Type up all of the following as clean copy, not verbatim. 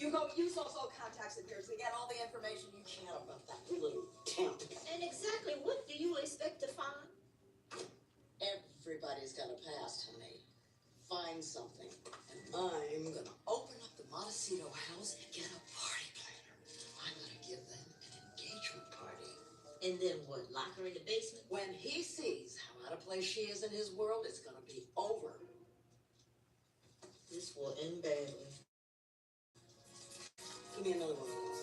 You go use those old contacts of yours to get all the information you can about that little temp. And exactly what do you expect to find? Everybody's got a past, honey. Find something. And I'm gonna open up the Montecito house and get a party planner. I'm gonna give them an engagement party. And then what, lock her in the basement? When he sees how out of place she is in his world, it's gonna be over. This will end badly. Give me another one of those.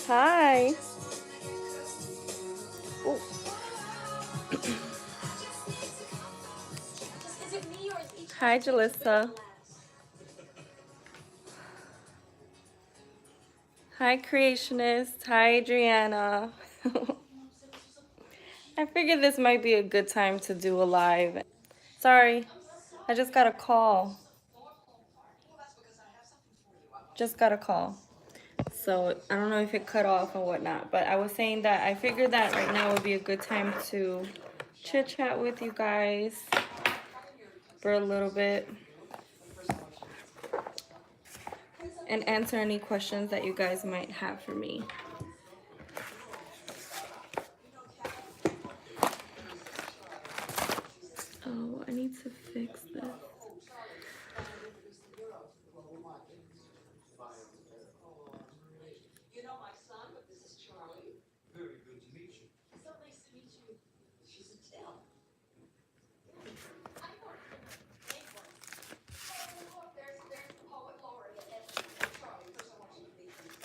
Hi. Ooh. Hi, Jalissa. Hi, Creationist. Hi, Adriana. I figured this might be a good time to do a live. Sorry, I just got a call. Just got a call. So I don't know if it cut off or whatnot, but I was saying that I figured that right now would be a good time to chit chat with you guys for a little bit and answer any questions that you guys might have for me. Oh, I need to fix this. You know my son, but this is Charlie. Very good to meet you. So nice to meet you. She's a tell. I work in the banquet. Oh, look, there's the poet laureate and Charlie. First, I want you to meet me.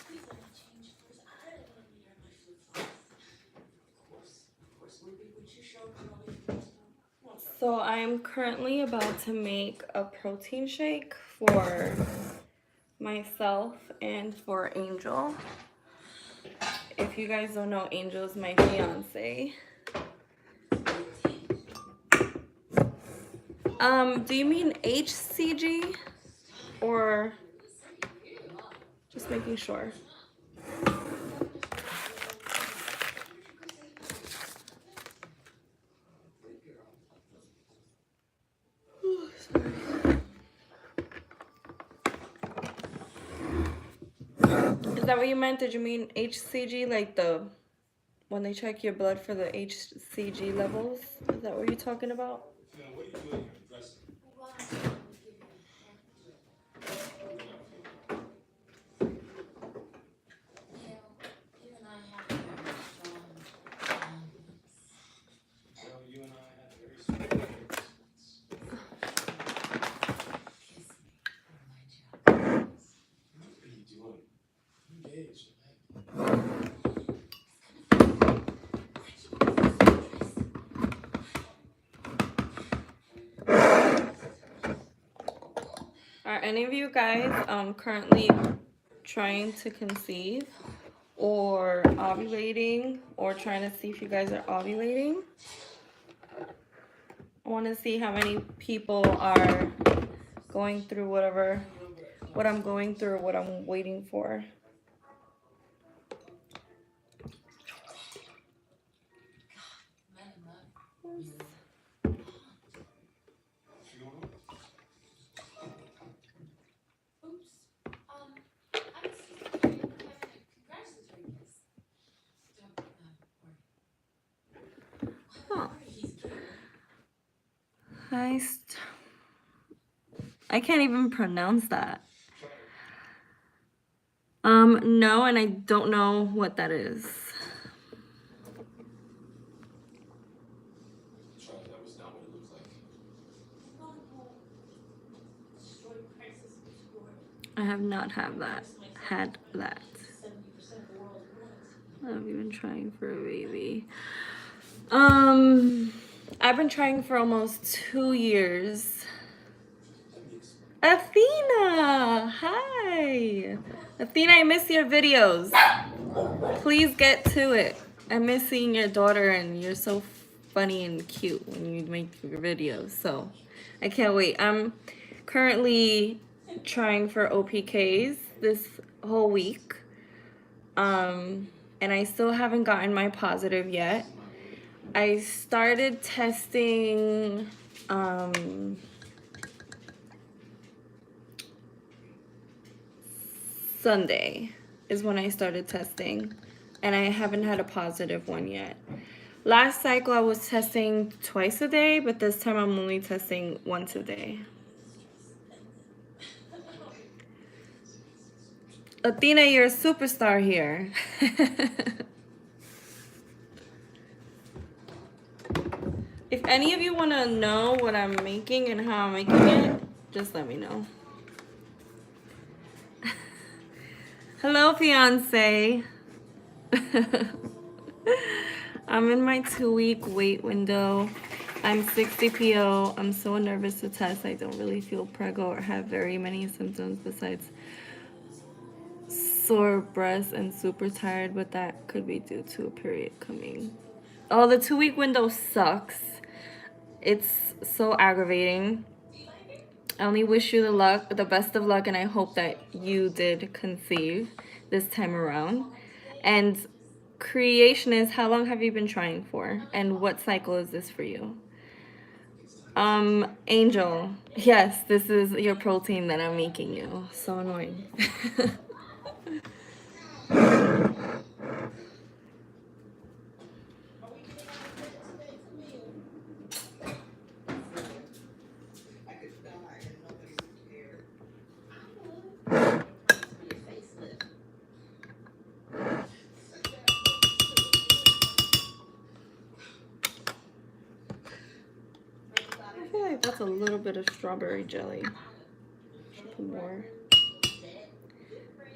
Please let me change first. I don't want to be here my flip-flops. Of course, Ruby, would you show Charlie? So I am currently about to make a protein shake for myself and for Angel. If you guys don't know, Angel is my fiance. Do you mean HCG or just making sure? Is that what you meant? Did you mean HCG, like the when they check your blood for the HCG levels? Is that what you're talking about? Now, what are you doing here? Dressing? You and I have a very strong Well, you and I have very strong relationships. kiss me for my job. What are you doing? Engaged, Are any of you guys currently trying to conceive or ovulating or trying to see if you guys are ovulating? I want to see how many people are going through what I'm going through or what I'm waiting for. Huh. I can't even pronounce that. No, and I don't know what that is. Charlie, that was not what it looked like. I have not had that. I've been trying for a baby. I've been trying for almost 2 years. Athena, hi. Athena, I miss your videos. Please get to it. I miss seeing your daughter, and you're so funny and cute when you make your videos. So I can't wait. I'm currently trying for OPKs this whole week. And I still haven't gotten my positive yet. I started testing Sunday is when I started testing, and I haven't had a positive one yet. Last cycle I was testing twice a day, but this time I'm only testing once a day. Athena, you're a superstar here. If any of you want to know what I'm making and how I'm making it, just let me know. Hello, fiance. I'm in my 2-week wait window. I'm 60 PO. I'm so nervous to test. I don't really feel preggo or have very many symptoms besides sore breasts and super tired, but that could be due to a period coming. Oh, the 2-week window sucks. It's so aggravating. I only wish you the best of luck, and I hope that you did conceive this time around. And creationist, how long have you been trying for? And what cycle is this for you? Angel, yes, this is your protein that I'm making you. So annoying. I feel like that's a little bit of strawberry jelly. Should put more.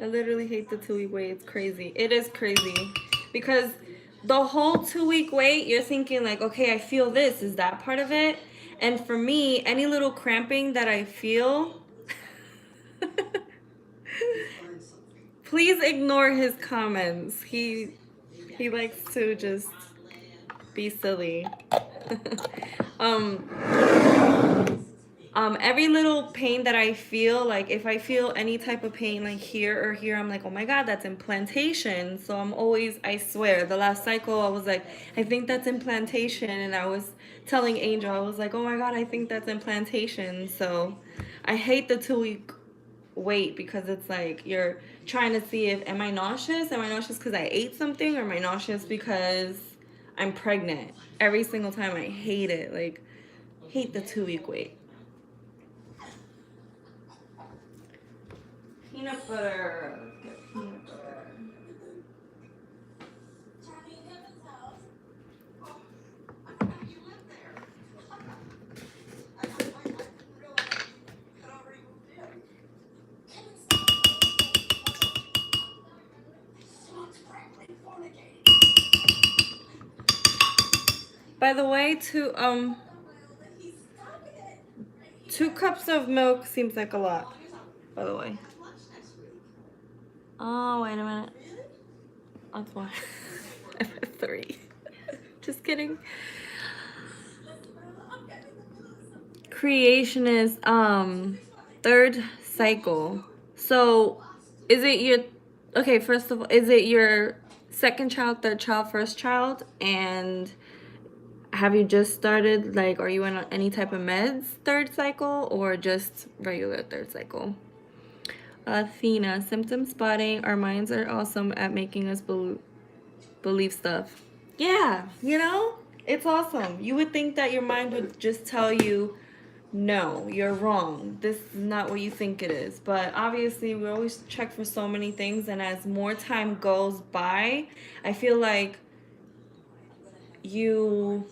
I literally hate the 2-week wait. It's crazy. It is crazy because the whole 2-week wait, you're thinking like, okay, I feel this. Is that part of it? And for me, any little cramping that I feel, please ignore his comments. He likes to just be silly. Every little pain that I feel, like if I feel any type of pain like here or here, I'm like, oh my god, that's implantation. So I'm always, I swear, the last cycle I was like, I think that's implantation, and I was telling Angel, I was like, oh my god, I think that's implantation. So I hate the 2-week wait because it's like you're trying to see if, am I nauseous? Am I nauseous because I ate something, or am I nauseous because I'm pregnant? Every single time. I hate it. Like, hate the 2-week wait. Peanut butter. Peanut butter. By the way, 2 cups of milk seems like a lot. By the way. Oh, wait a minute. That's why. I put 3. Just kidding. Creation is 3rd cycle. So is it your, okay, first of all, is it your 2nd child, 3rd child, 1st child? And have you just started, like, are you on any type of meds 3rd cycle, or just regular 3rd cycle? Athena, symptom spotting. Our minds are awesome at making us believe stuff. Yeah, you know, it's awesome. You would think that your mind would just tell you, no, you're wrong. This is not what you think it is. But obviously, we always check for so many things, and as more time goes by, I feel like you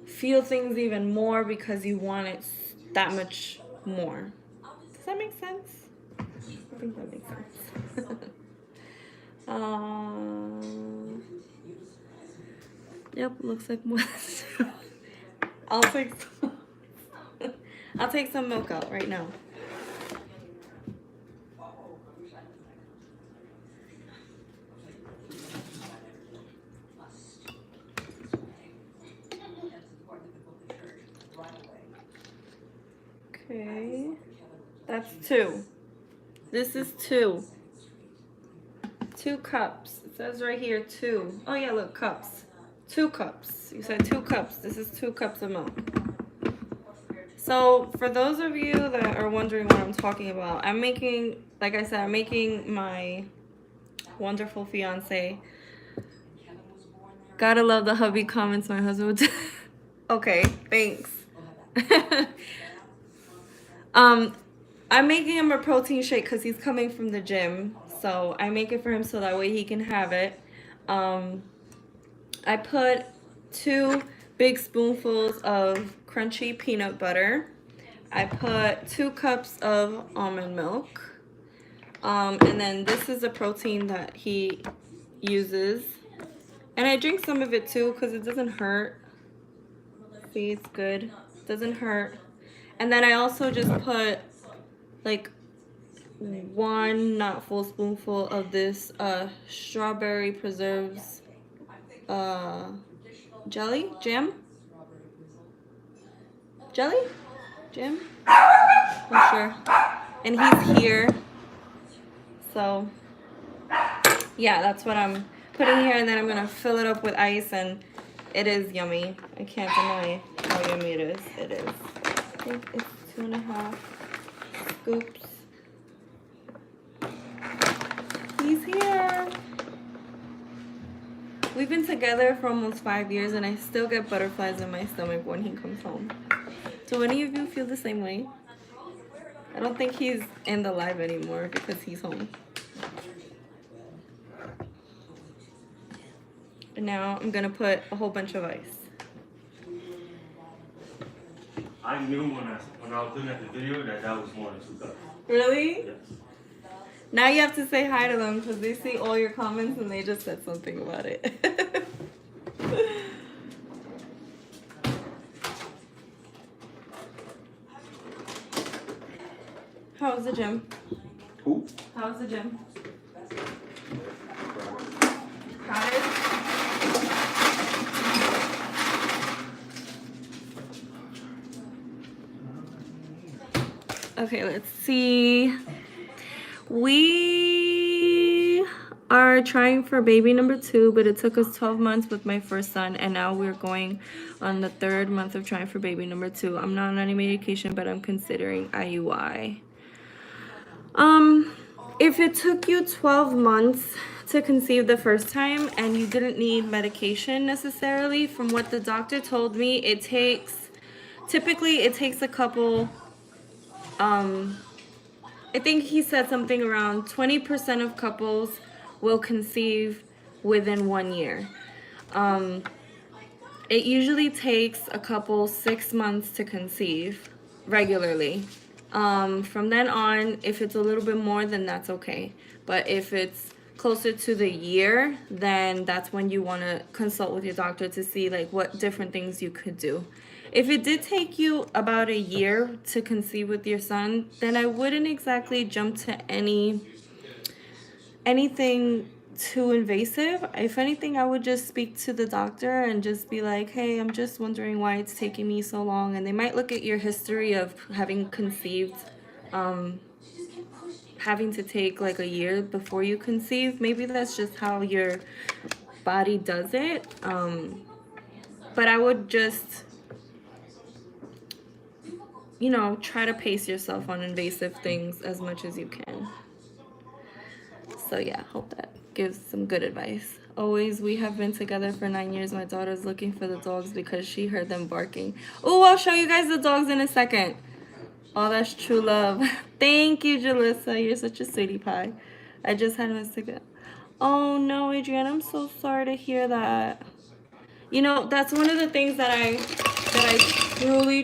feel things even more because you want it that much more. Does that make sense? I think that makes sense. Yep, looks like more. I'll take some milk out right now. Okay, that's 2. This is 2. 2 cups. It says right here 2. Oh yeah, look, cups. 2 cups. You said 2 cups. This is 2 cups of milk. So for those of you that are wondering what I'm talking about, I'm making, like I said, I'm making my wonderful fiance. Gotta love the hubby comments my husband would. Okay, thanks. I'm making him a protein shake because he's coming from the gym. So I make it for him so that way he can have it. I put 2 big spoonfuls of crunchy peanut butter. I put 2 cups of almond milk. And then this is the protein that he uses. And I drink some of it too because it doesn't hurt. See, it's good. Doesn't hurt. And then I also just put like 1 not full spoonful of this strawberry preserves jelly? Jam? Jelly? Jam? I'm sure. And he's here. So, yeah, that's what I'm putting here. And then I'm going to fill it up with ice. And it is yummy. I can't deny how yummy it is. It is. I think it's 2.5 scoops. He's here. We've been together for almost 5 years and I still get butterflies in my stomach when he comes home. Do any of you feel the same way? I don't think he's in the live anymore because he's home. And now I'm gonna put a whole bunch of ice. I knew when I was looking at the video that was more than 2 cups. Really? Yes. Now you have to say hi to them because they see all your comments and they just said something about it. How was the gym? Who? How was the gym? Crowded? Okay, let's see. We are trying for baby number 2, but it took us 12 months with my first son, and now we're going on the 3rd month of trying for baby number 2. I'm not on any medication, but I'm considering IUI. If it took you 12 months to conceive the first time and you didn't need medication necessarily, from what the doctor told me, typically it takes a couple, I think he said something around 20% of couples will conceive within 1 year. It usually takes a couple 6 months to conceive regularly. From then on, if it's a little bit more, then that's okay. But if it's closer to the year, then that's when you want to consult with your doctor to see like what different things you could do. If it did take you about a year to conceive with your son, then I wouldn't exactly jump to anything too invasive. If anything, I would just speak to the doctor and just be like, hey, I'm just wondering why it's taking me so long. And they might look at your history of having conceived, having to take like a year before you conceive. Maybe that's just how your body does it. But I would just, you know, try to pace yourself on invasive things as much as you can. So yeah, hope that gives some good advice. Always, we have been together for 9 years. My daughter's looking for the dogs because she heard them barking. Oh, I'll show you guys the dogs in a second. Oh, that's true love. Thank you, Jalissa. You're such a sweetie pie. I just had a second. Oh no, Adrienne, I'm so sorry to hear that. You know, that's one of the things that I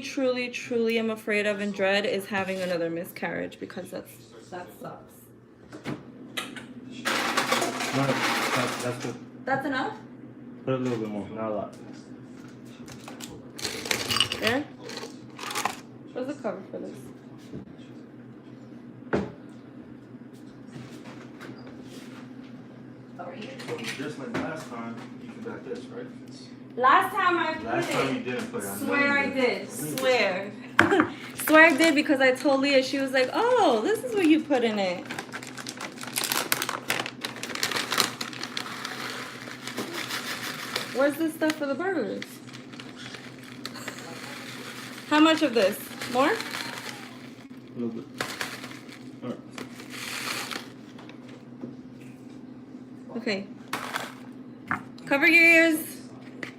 truly am afraid of and dread is having another miscarriage, because that sucks. No, that's good. That's enough? Put a little bit more, not a lot. There? Where's the cover for this? Just like last time, you can back this, right? Last time I put Last time you it. didn't put it. Swear I did. Swear. Swear I did, because I told Leah, she was like, oh, this is what you put in it. Where's the stuff for the burgers? How much of this? More? A little bit. Alright. Okay. Cover your ears.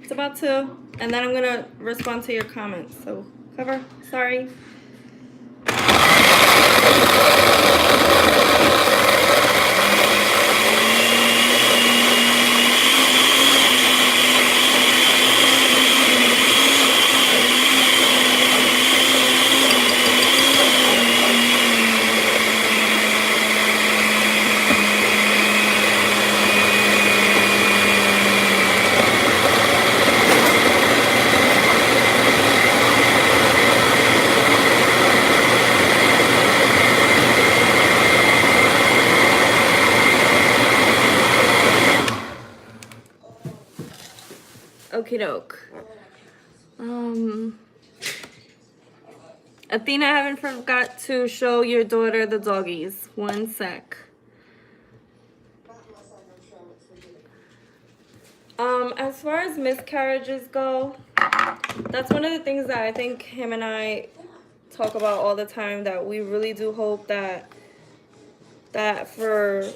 It's about to. And then I'm gonna respond to your comments. So cover. Sorry. Okie doke. Athena, I haven't forgot to show your daughter the doggies. One sec. As far as miscarriages go, that's one of the things that I think him and I talk about all the time, that we really do hope that for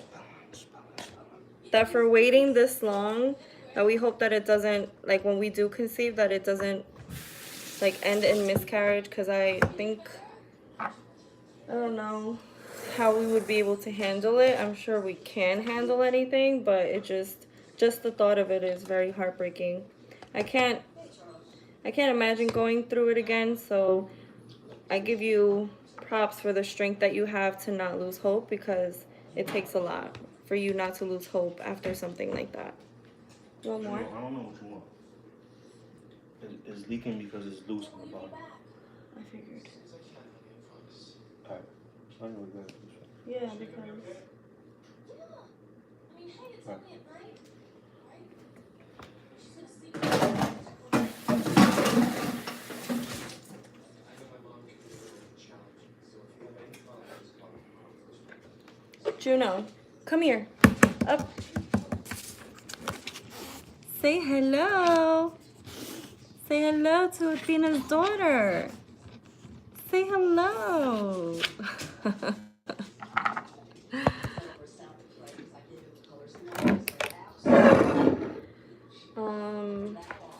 waiting this long, that we hope that it doesn't, like when we do conceive, that it doesn't like end in miscarriage, because I think, I don't know how we would be able to handle it. I'm sure we can handle anything, but it just the thought of it is very heartbreaking. I can't imagine going through it again, so I give you props for the strength that you have to not lose hope, because it takes a lot for you not to lose hope after something like that. You want more? I don't know what you want. It's leaking because it's loose on the bottom. I figured. Alright. I know what that is. Yeah, because... Alright. Juno, come here. Up. Say hello. Say hello to Athena's daughter. Say hello.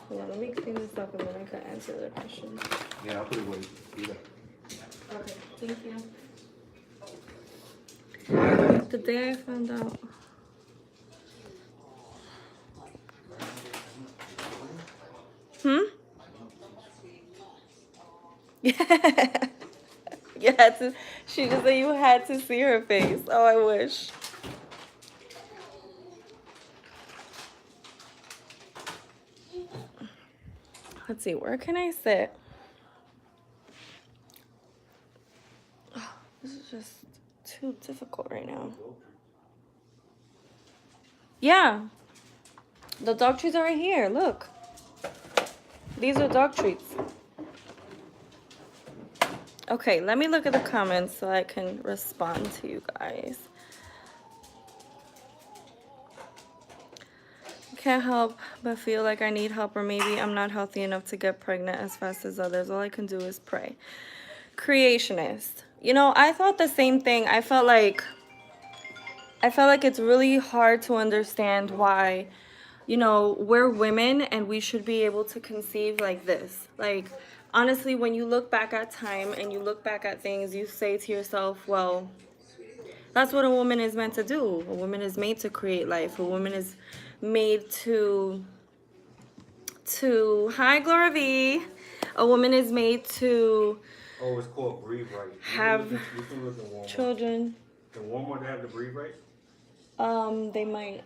Yeah, let me clean this up and then I can answer the question. Yeah, I'll put it away. Do that. Okay, thank you. The day I found out. Yeah. You had to, she just said you had to see her face. Oh, I wish. Let's see, where can I sit? Oh, this is just too difficult right now. Yeah. The dog treats are right here. Look. These are dog treats. Okay, let me look at the comments so I can respond to you guys. Can't help but feel like I need help, or maybe I'm not healthy enough to get pregnant as fast as others. All I can do is pray. Creationist. You know, I thought the same thing. I felt like it's really hard to understand why, you know, we're women and we should be able to conceive like this. Like, honestly, when you look back at time and you look back at things, you say to yourself, well, that's what a woman is meant to do. A woman is made to create life. A woman is made to hi, Gloria V. A woman is made to Oh, it's called Breathe Right. have you can look in Walmart. children. In Walmart, they have the Breathe Right? They might.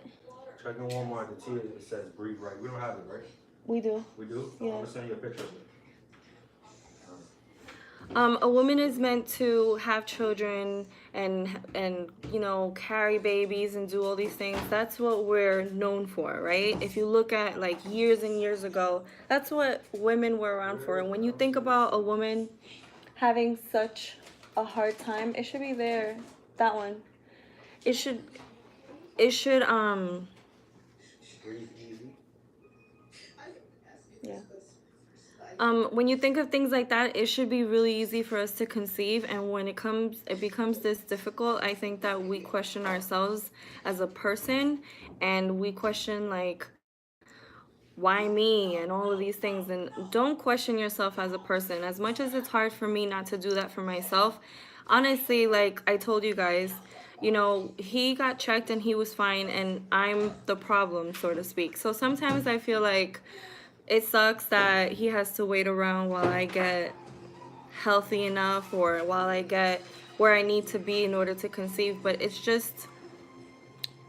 Check in Walmart, the T, it says Breathe Right. We don't have it, right? We do. We do? Yeah. I'm going to send you a picture of it. A woman is meant to have children and you know, carry babies and do all these things. That's what we're known for, right? If you look at like years and years ago, that's what women were around for. And when you think about a woman having such a hard time, it should be there. That one. It should Breathe Easy. Yeah. When you think of things like that, it should be really easy for us to conceive. And when it becomes this difficult, I think that we question ourselves as a person, and we question like, why me and all of these things. And don't question yourself as a person. As much as it's hard for me not to do that for myself, honestly, like I told you guys, you know, he got checked and he was fine, and I'm the problem, so to speak. So sometimes I feel like it sucks that he has to wait around while I get healthy enough, or while I get where I need to be in order to conceive. But it's just,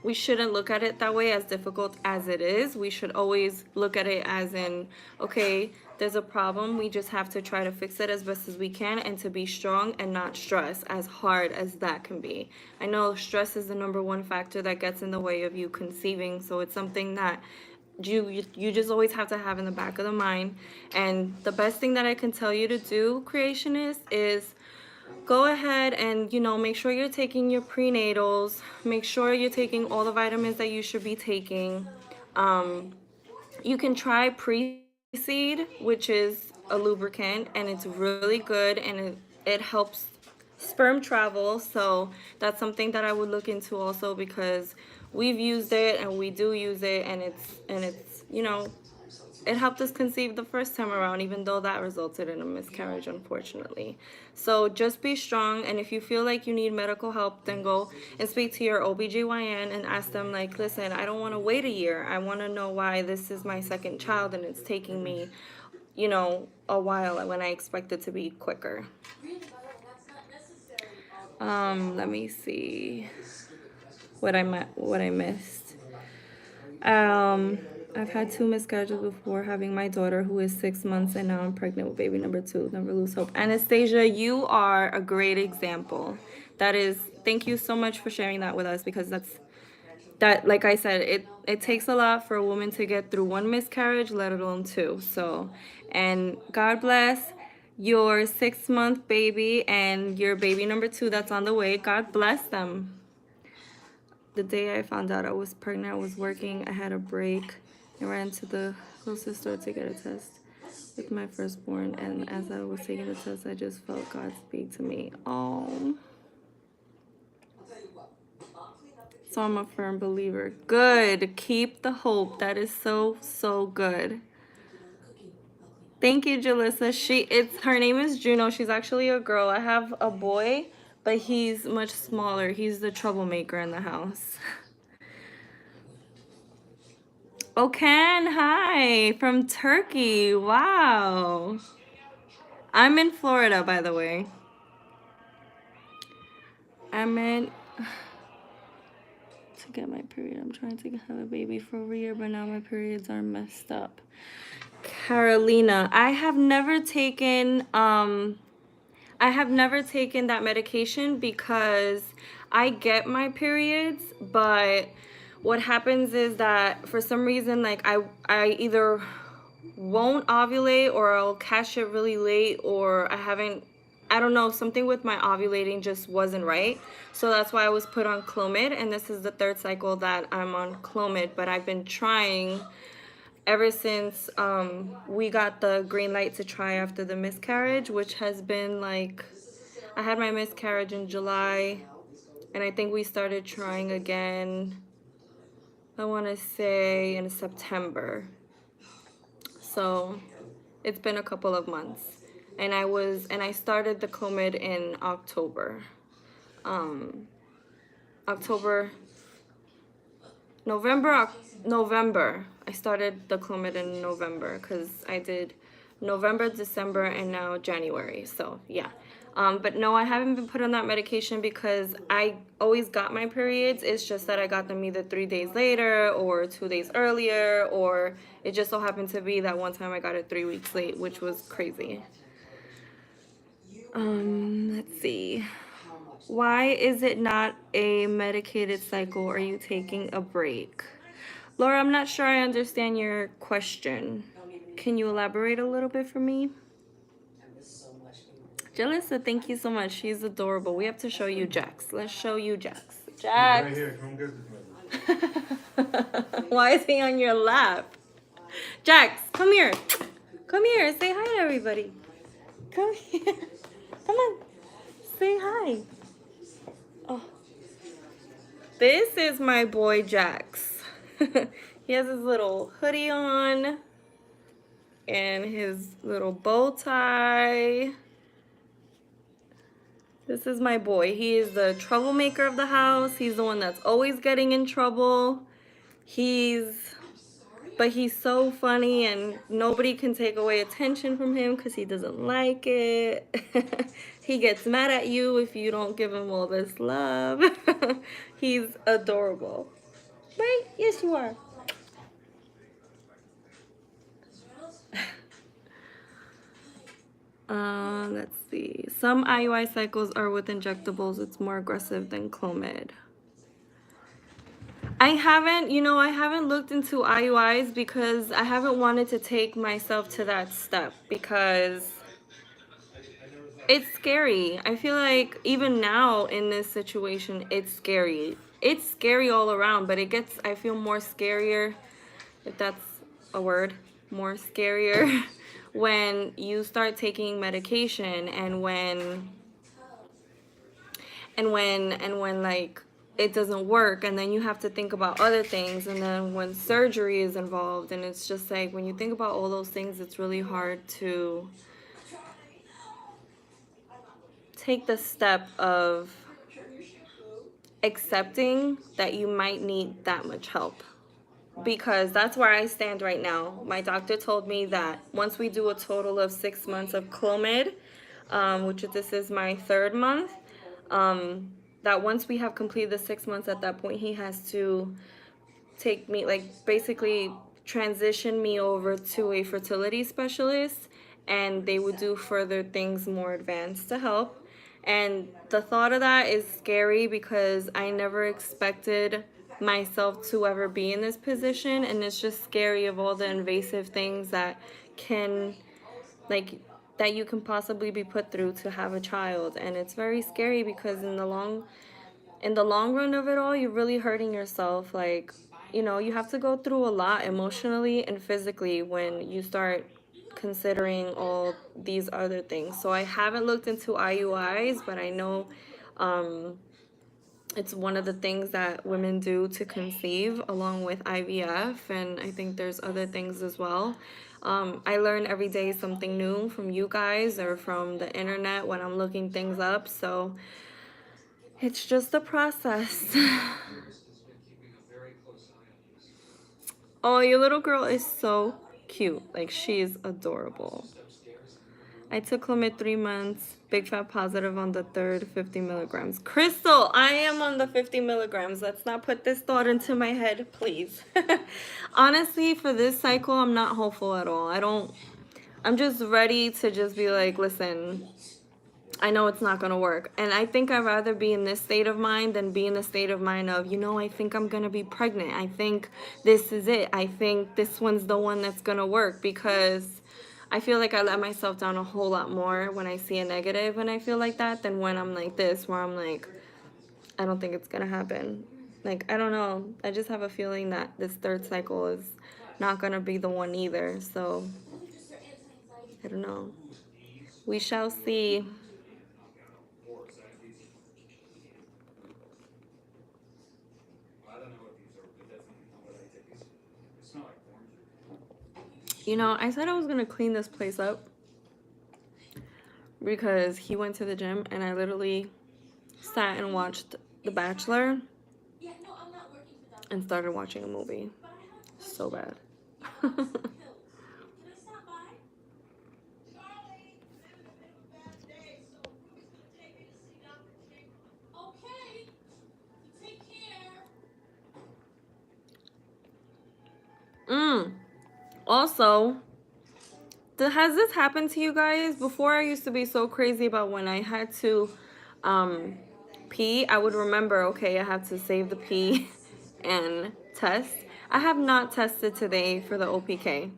we shouldn't look at it that way, as difficult as it is. We should always look at it as in, okay, there's a problem. We just have to try to fix it as best as we can, and to be strong and not stress, as hard as that can be. I know stress is the #1 factor that gets in the way of you conceiving. So it's something that you just always have to have in the back of the mind. And the best thing that I can tell you to do, creationist, is go ahead and, you know, make sure you're taking your prenatals. Make sure you're taking all the vitamins that you should be taking. You can try pre-seed, which is a lubricant, and it's really good, and it helps sperm travel. So that's something that I would look into also, because we've used it and we do use it, and it's you know, it helped us conceive the first time around, even though that resulted in a miscarriage, unfortunately. So just be strong, and if you feel like you need medical help, then go and speak to your OBGYN and ask them, like, listen, I don't want to wait a year. I want to know why this is my second child and it's taking me, you know, a while when I expect it to be quicker. Let me see what I missed. I've had 2 miscarriages before having my daughter, who is 6 months, and now I'm pregnant with baby #2. Never lose hope. Anastasia, you are a great example. That is, thank you so much for sharing that with us, because that, like I said, it takes a lot for a woman to get through 1 miscarriage, let alone 2. So, and God bless your 6-month baby and your baby #2 that's on the way. God bless them. The day I found out I was pregnant, I was working. I had a break and ran to the closest store to get a test with my firstborn. And as I was taking the test, I just felt God speak to me. Oh. So I'm a firm believer. Good. Keep the hope. That is so, so good. Thank you, Jalissa. Her name is Juno. She's actually a girl. I have a boy, but he's much smaller. He's the troublemaker in the house. Okan, hi, from Turkey. Wow. I'm in Florida, by the way. I'm in to get my period. I'm trying to have a baby for over a year, but now my periods are messed up. Carolina, I have never taken that medication, because I get my periods, but what happens is that for some reason, like I either won't ovulate, or I'll catch it really late, or I don't know, something with my ovulating just wasn't right. So that's why I was put on Clomid, and this is the 3rd cycle that I'm on Clomid. But I've been trying ever since we got the green light to try after the miscarriage, which has been like, I had my miscarriage in July, and I think we started trying again, I want to say in September. So it's been a couple of months, and I started the Clomid in October. November. I started the Clomid in November, because I did November, December, and now January. So yeah. But no, I haven't been put on that medication, because I always got my periods. It's just that I got them either 3 days later or 2 days earlier, or it just so happened to be that one time I got it 3 weeks late, which was crazy. Let's see. Why is it not a medicated cycle? Are you taking a break? Laura, I'm not sure I understand your question. Can you elaborate a little bit for me? Jalissa, thank you so much. She's adorable. We have to show you Jax. Let's show you Jax. Jax. Right here. Come get this one. Why is he on your lap? Jax, come here. Come here. Say hi to everybody. Come here. Come on. Say hi. Oh. This is my boy Jax. He has his little hoodie on and his little bow tie. This is my boy. He is the troublemaker of the house. He's the one that's always getting in trouble. But he's so funny and nobody can take away attention from him because he doesn't like it. He gets mad at you if you don't give him all this love. He's adorable. Right? Yes, you are. Let's see. Some IUI cycles are with injectables. It's more aggressive than Clomid. I haven't looked into IUIs because I haven't wanted to take myself to that step because it's scary. I feel like even now in this situation, it's scary. It's scary all around, but I feel more scarier, if that's a word, more scarier when you start taking medication and when like it doesn't work, and then you have to think about other things, and then when surgery is involved, and it's just like when you think about all those things, it's really hard to take the step of accepting that you might need that much help, because that's where I stand right now. My doctor told me that once we do a total of 6 months of Clomid, this is my 3rd month, that once we have completed the 6 months, at that point he has to take me, like basically transition me over to a fertility specialist, and they would do further things more advanced to help. And the thought of that is scary because I never expected myself to ever be in this position, and it's just scary of all the invasive things that you can possibly be put through to have a child. And it's very scary because in the long run of it all, you're really hurting yourself. Like, you have to go through a lot emotionally and physically when you start considering all these other things. So I haven't looked into IUIs, but I know it's one of the things that women do to conceive, along with IVF, and I think there's other things as well. I learn every day something new from you guys or from the internet when I'm looking things up, so it's just a process. Oh, your little girl is so cute. Like, she is adorable. I took Clomid 3 months, big fat positive on the 3rd, 50 milligrams. Crystal, I am on the 50 milligrams. Let's not put this thought into my head, please. Honestly, for this cycle, I'm not hopeful at all. I'm just ready to just be like, listen, I know it's not going to work. And I think I'd rather be in this state of mind than be in the state of mind of, I think I'm going to be pregnant. I think this is it. I think this one's the one that's going to work, because I feel like I let myself down a whole lot more when I see a negative and I feel like that than when I'm like this, where I'm like, I don't think it's going to happen. Like, I don't know. I just have a feeling that this 3rd cycle is not going to be the one either. So, I don't know. We shall see. I said I was going to clean this place up because he went to the gym and I literally sat and watched The Bachelor and started watching a movie. So bad. Also, has this happened to you guys? Before, I used to be so crazy about when I had to pee. I would remember, okay, I have to save the pee and test. I have not tested today for the OPK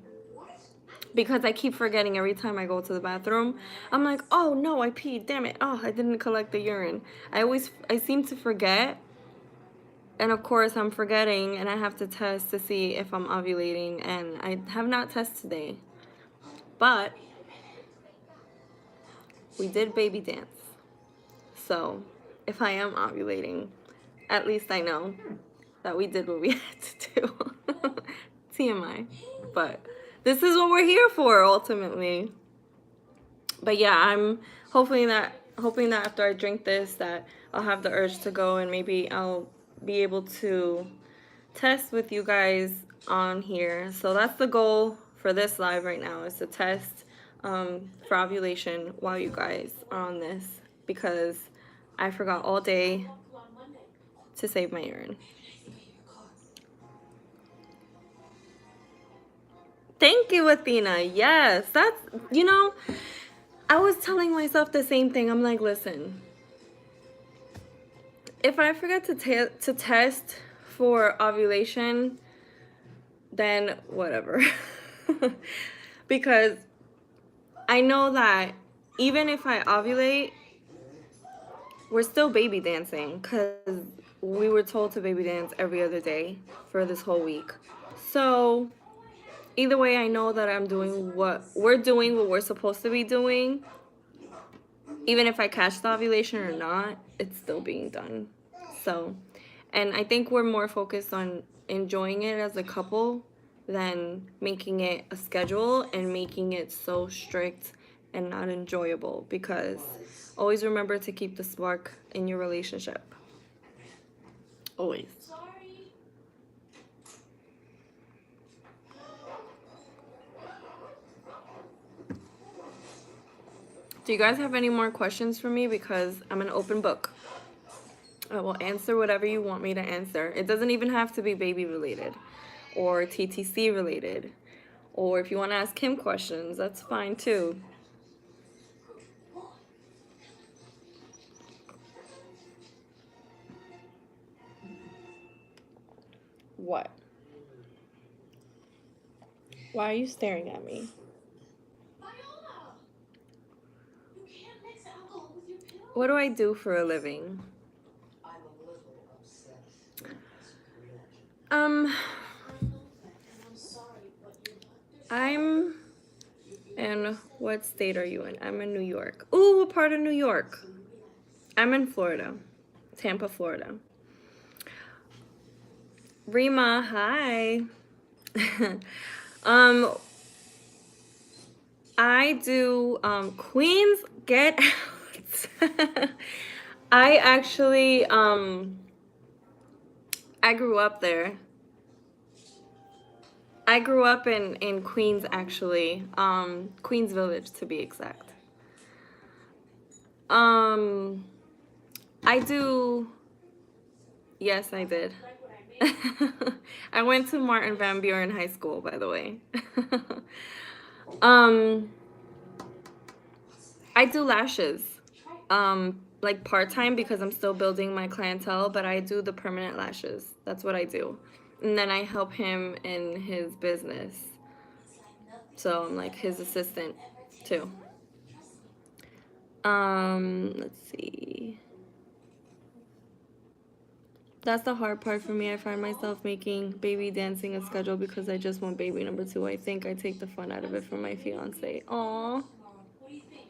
because I keep forgetting every time I go to the bathroom. I'm like, oh no, I peed, damn it. Oh, I didn't collect the urine. I seem to forget. And of course, I'm forgetting, and I have to test to see if I'm ovulating, and I have not tested today. But we did baby dance. So if I am ovulating, at least I know that we did what we had to do. TMI. But this is what we're here for, ultimately. But yeah, I'm hoping that after I drink this that I'll have the urge to go, and maybe I'll be able to test with you guys on here. So that's the goal for this live right now, is to test for ovulation while you guys are on this, because I forgot all day to save my urine. Thank you, Athena. Yes, that's, you know, I was telling myself the same thing. I'm like, listen, if I forget to test for ovulation, then whatever. Because I know that even if I ovulate, we're still baby dancing, because we were told to baby dance every other day for this whole week. So either way, I know that we're doing what we're supposed to be doing. Even if I catch the ovulation or not, it's still being done. So, and I think we're more focused on enjoying it as a couple than making it a schedule and making it so strict and not enjoyable, because always remember to keep the spark in your relationship. Always. Sorry. Do you guys have any more questions for me? Because I'm an open book. I will answer whatever you want me to answer. It doesn't even have to be baby related or TTC related. Or if you want to ask him questions, that's fine too. What? Why are you staring at me? Viola! You can't mix alcohol with your pills. What do I do for a living? I'm a little upset. I know that, and I'm sorry, but your doctor said I'm in, what state are you in? I'm in New York. Ooh, what part of New York? I'm in Florida. Tampa, Florida. Rima, hi. I do Queens Get Out. I actually I grew up there. I grew up in Queens, actually. Queens Village, to be exact. I do. Yes, I did. like what I made. I went to Martin Van Buren High School, by the way. I do lashes. Like part-time, because I'm still building my clientele, but I do the permanent lashes. That's what I do. And then I help him in his business. So I'm like his assistant too. Let's see. That's the hard part for me. I find myself making baby dancing a schedule because I just want baby number 2. I think I take the fun out of it for my fiance. Aww. What do you think?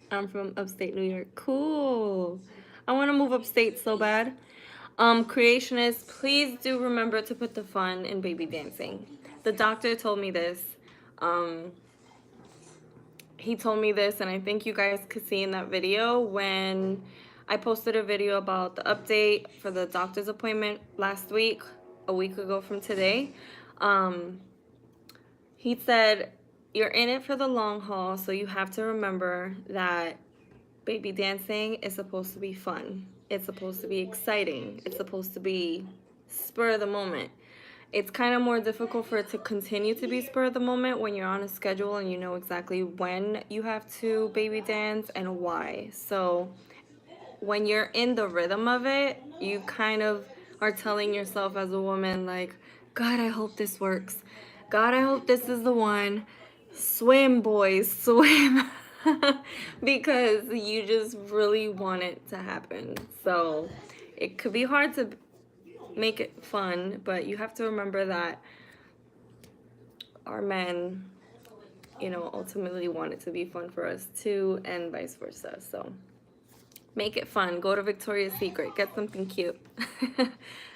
I'm from upstate New York. Cool. I want to move upstate so bad. Creationists, please do remember to put the fun in baby dancing. The doctor told me this. He told me this, and I think you guys could see in that video when I posted a video about the update for the doctor's appointment last week, a week ago from today. He said, you're in it for the long haul, so you have to remember that baby dancing is supposed to be fun. It's supposed to be exciting. It's supposed to be spur of the moment. It's kind of more difficult for it to continue to be spur of the moment when you're on a schedule and you know exactly when you have to baby dance and why. So when you're in the rhythm of it, you kind of are telling yourself as a woman, like, God, I hope this works. God, I hope this is the one. Swim, boys, swim. Because you just really want it to happen. So it could be hard to make it fun, but you have to remember that our men, you know, ultimately want it to be fun for us too, and vice versa. So make it fun. Go to Victoria's Secret. Get something cute.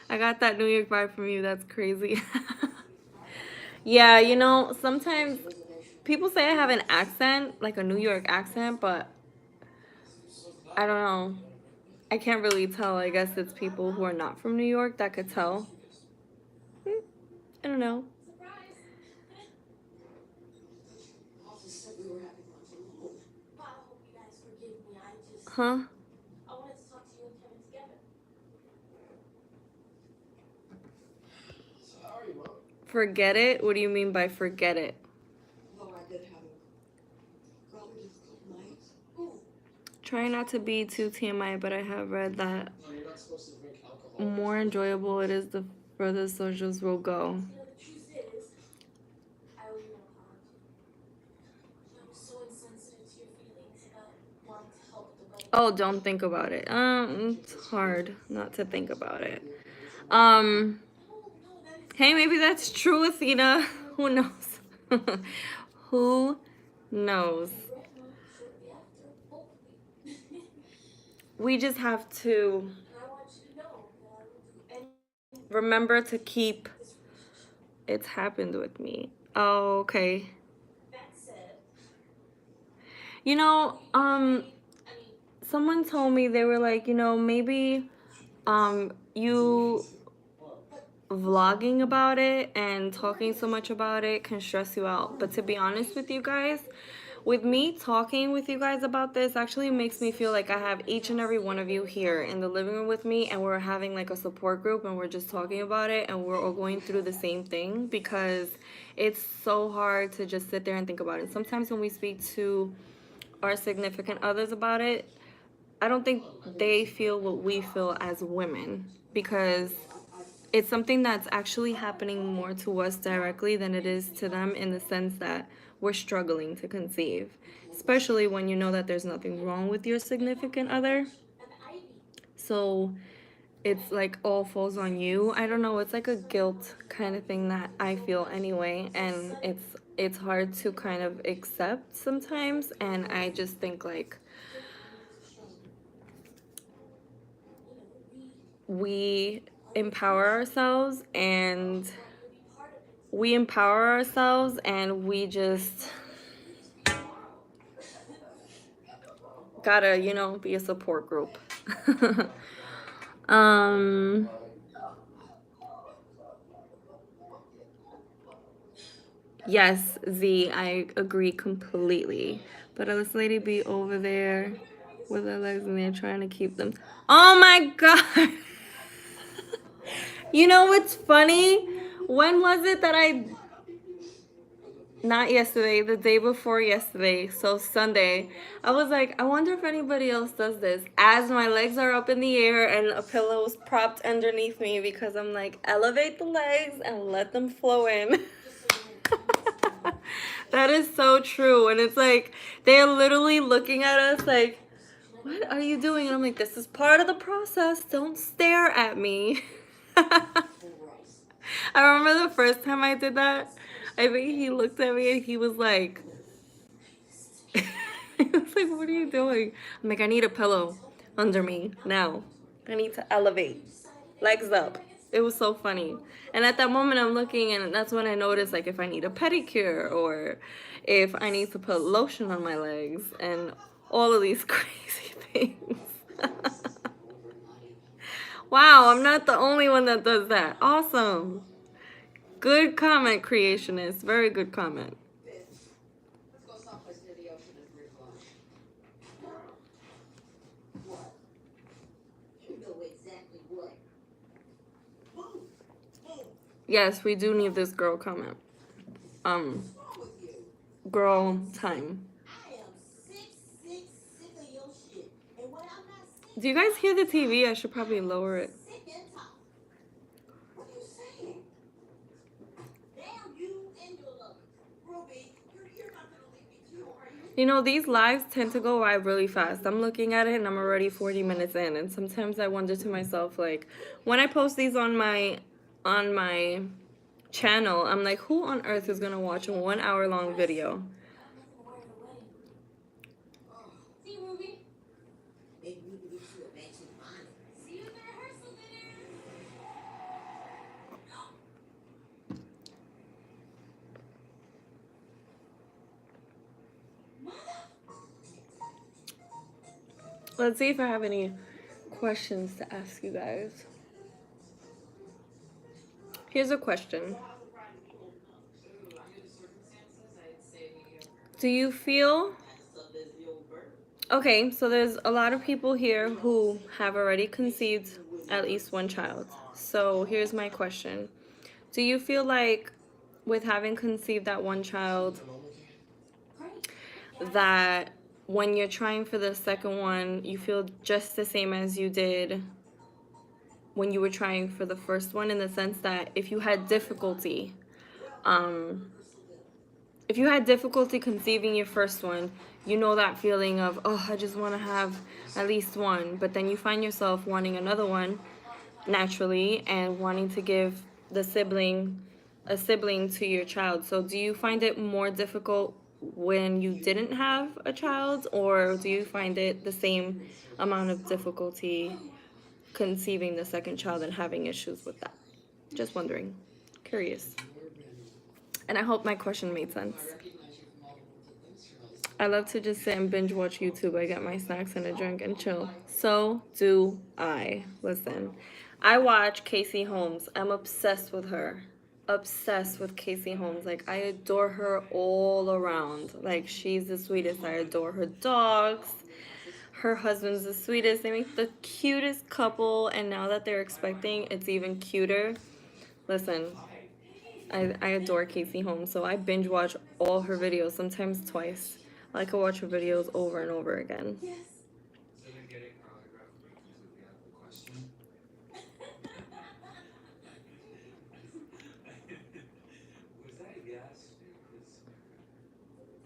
I got that New York vibe from you. That's crazy. Yeah, you know, sometimes people say I have an accent, like a New York accent, but I don't know. I can't really tell. I guess it's people who are not from New York that could tell. I don't know. Office said we were having lunch alone. I hope you guys forgive me. Huh? I wanted to talk to you and Kevin together. So how are you, Mom? Forget it? What do you mean by forget it? Well, I did have a rather difficult night. Try not to be too TMI, but I have read that No, you're not supposed to drink alcohol. the more enjoyable it is, the further socials will go. You know, the truth is, I owe you an apology. I was so insensitive to your feelings about wanting to help with the wedding. Oh, don't think about it. It's hard not to think about it. No, that is Hey, maybe that's true, Athena. Who knows? Who knows? regret Mom shortly after, hopefully. We just have to And I want you to know that I will do anything remember to keep for this relationship. it's happened with me. Oh, okay. That said, You know, I mean, someone told me they were like, you know, maybe you vlogging about it and talking so much about it can stress you out. But to be honest with you guys, with me talking with you guys about this actually makes me feel like I have each and every one of you here in the living room with me, and we're having like a support group and we're just talking about it and we're all going through the same thing, because it's so hard to just sit there and think about it. Sometimes when we speak to our significant others about it, I don't think they feel what we feel as women, because it's something that's actually happening more to us directly than it is to them, in the sense that we're struggling to conceive, especially when you know that there's nothing wrong with your significant other. So it's like all falls on you. I don't know, it's like a guilt kind of thing that I feel anyway, and it's hard to kind of accept sometimes. And I just think like we empower ourselves and we just gotta, you know, be a support group. um yes, Z, I agree completely, but this lady be over there with her legs and they're trying to keep them. Oh my god. You know what's funny? When was it that not yesterday, the day before yesterday, so Sunday, I was like, I wonder if anybody else does this, as my legs are up in the air and a pillow is propped underneath me, because I'm like, elevate the legs and let them flow in. That is so true. And it's like, they're literally looking at us like, what are you doing? And I'm like, this is part of the process. Don't stare at me. I remember the first time I did that, I think he looked at me and he was like, what are you doing? I'm like, I need a pillow under me now. I need to elevate. Legs up. It was so funny. And at that moment I'm looking, and that's when I noticed like if I need a pedicure or if I need to put lotion on my legs and all of these crazy things. Wow, I'm not the only one that does that. Awesome. Good comment, creationist. Very good comment. Let's go someplace near the ocean and drink lunch. What? You know exactly what. Move. Move. Yes, we do need this girl comment. What's wrong with you? Girl time. I am sick of your shit. And when I'm not sick, Do you guys hear the TV? I should probably lower it. sick and tough. What are you saying? Damn you and your lover. Ruby, you're not gonna leave me too, are you? You know, these lives tend to go by really fast. I'm looking at it and I'm already 40 minutes in, and sometimes I wonder to myself, like, when I post these on my channel, I'm like, who on earth is gonna watch a 1 hour long video? Got nothing to wear to the wedding. See you, Ruby. Maybe we can get you a matching bonnet. See you at the rehearsal dinner. Let's see if I have any questions to ask you guys. Here's a question. Do you feel... Okay, so there's a lot of people here who have already conceived at least one child. So here's my question. Do you feel like with having conceived that one child that when you're trying for the second one, you feel just the same as you did when you were trying for the first one, in the sense that if you had difficulty conceiving your first one, you know that feeling of, oh, I just want to have at least one, but then you find yourself wanting another one naturally and wanting to give a sibling to your child. So do you find it more difficult when you didn't have a child, or do you find it the same amount of difficulty conceiving the second child and having issues with that? Just wondering. Curious. And I hope my question made sense. I love to just sit and binge watch YouTube. I get my snacks and a drink and chill. So do I. Listen, I watch Casey Holmes. I'm obsessed with her. Obsessed with Casey Holmes. Like, I adore her all around. Like, she's the sweetest. I adore her dogs. Her husband's the sweetest. They make the cutest couple, and now that they're expecting, it's even cuter. Listen, I adore Casey Holmes, so I binge watch all her videos, sometimes twice. I could watch her videos over and over again. Yes.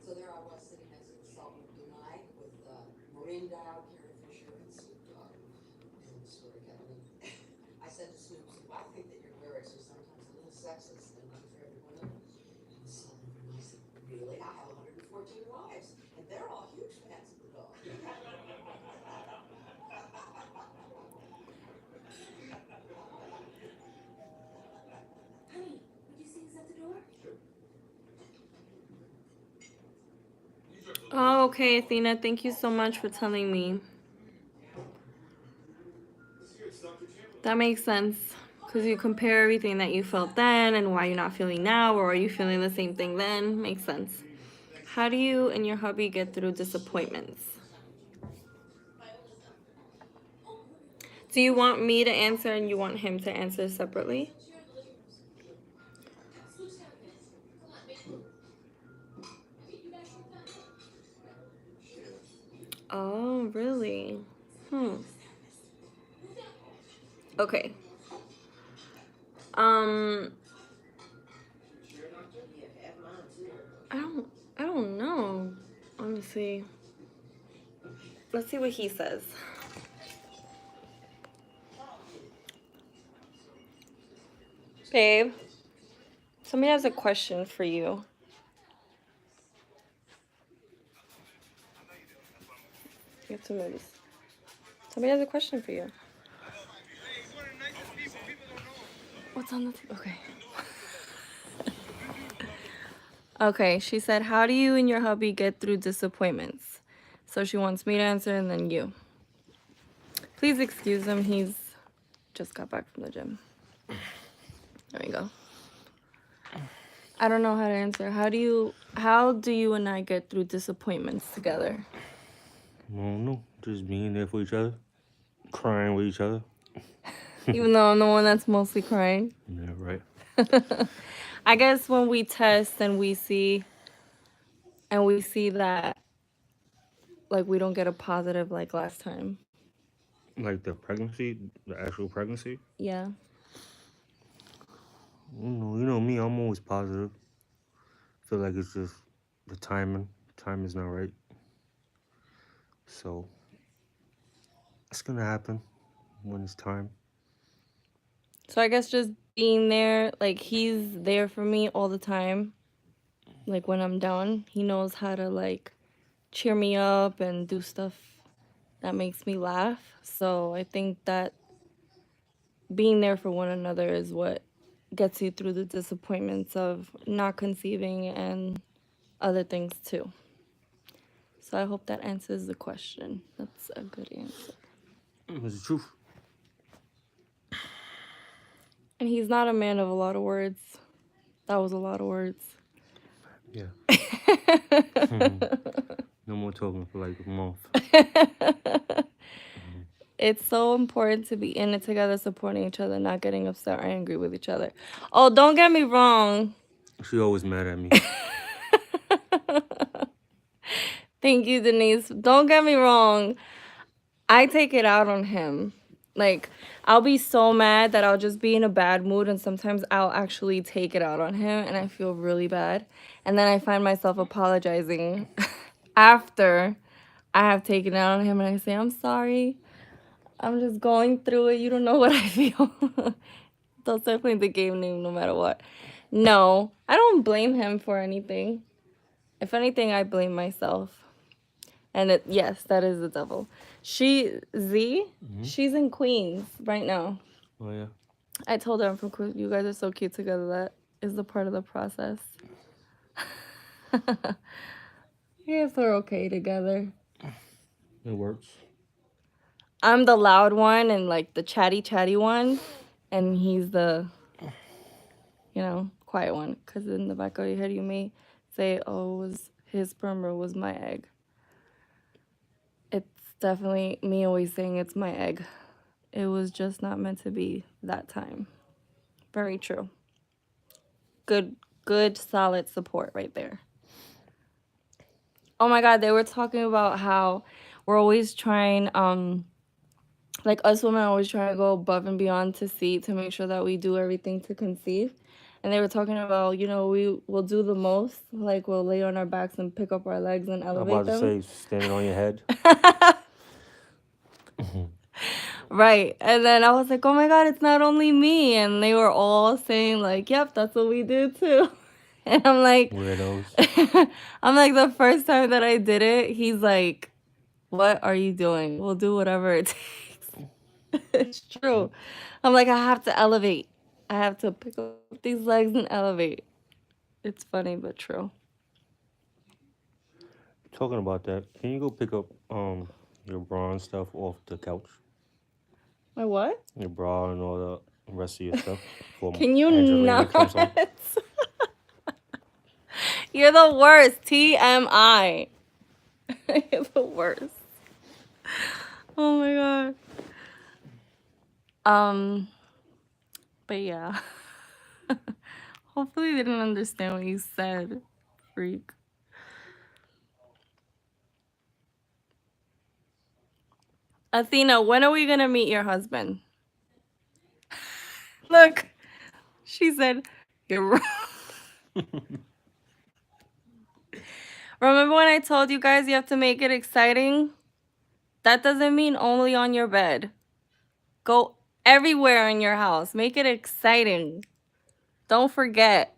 So there I was sitting next to the salt and night with Maureen Dow, Carrie Fisher, and Snoop Dogg in the story gallery. I said to Snoop, I think that your lyrics are sometimes a little sexist and unfair to women. And so I said, really? I have 114 wives, and they're all huge fans of the dog. Honey, would you see who's at the door? Oh, okay, Athena, thank you so much for telling me. That makes sense, because you compare everything that you felt then and why you're not feeling now, or are you feeling the same thing then? Makes sense. How do you and your hubby get through disappointments? Do you want me to answer and you want him to answer separately? Oh, really? Okay. I don't know, honestly. Let's see what he says. Babe, somebody has a question for you. You have to move this. Somebody has a question for you. What's on the okay. Okay, she said, how do you and your hubby get through disappointments? So she wants me to answer and then you. Please excuse him, he's just got back from the gym. There we go. I don't know how to answer. How do you and I get through disappointments together? I don't know. Just being there for each other. Crying with each other. Even though I'm the one that's mostly crying. Yeah, right. I guess when we test and we see that, like, we don't get a positive like last time. Like the pregnancy, the actual pregnancy? Yeah. You know me, I'm always positive. Feel like it's just the timing time is not right. So it's gonna happen when it's time. So I guess just being there, like he's there for me all the time. Like when I'm down, he knows how to like cheer me up and do stuff that makes me laugh. So I think that being there for one another is what gets you through the disappointments of not conceiving and other things too. So I hope that answers the question. That's a good answer. It's the truth. And he's not a man of a lot of words. That was a lot of words. Yeah. No more talking for like a month. It's so important to be in it together, supporting each other, not getting upset or angry with each other. Oh, don't get me wrong. She always mad at me. Thank you, Denise. Don't get me wrong. I take it out on him. Like, I'll be so mad that I'll just be in a bad mood, and sometimes I'll actually take it out on him, and I feel really bad. And then I find myself apologizing after I have taken it out on him, and I say, I'm sorry. I'm just going through it. You don't know what I feel. They'll start playing the game name no matter what. No, I don't blame him for anything. If anything, I blame myself. And yes, that is the devil. She's in Queens right now. Oh yeah. I told her I'm from Queens. You guys are so cute together. That is the part of the process. You guys are okay together. It works. I'm the loud one and like the chatty one, and he's the, quiet one. Because in the back of your head, you may say, oh, it was his sperm or was my egg. It's definitely me always saying it's my egg. It was just not meant to be that time. Very true. Good, solid support right there. Oh my God, they were talking about how we're always trying, like us women always try to go above and beyond to make sure that we do everything to conceive. And they were talking about, we will do the most, like we'll lay on our backs and pick up our legs and I'm elevate about to them. say standing on your head. Right. And then I was like, oh my God, it's not only me. And they were all saying like, yep, that's what we do too. And I'm like, Weirdos. I'm like, the first time that I did it, he's like, what are you doing? We'll do whatever it takes. It's true. I'm like, I have to elevate. I have to pick up these legs and elevate. It's funny, but true. Talking about that, can you go pick up your bra and stuff off the couch? My what? Your bra and all the rest of your stuff. Can you Angelina not? comes home. You're the worst. TMI. You're the worst. Oh my God. But yeah. Hopefully they didn't understand what you said, freak. Athena, when are we gonna meet your husband? Look, she said, you're wrong. Remember when I told you guys you have to make it exciting? That doesn't mean only on your bed. Go everywhere in your house. Make it exciting. Don't forget.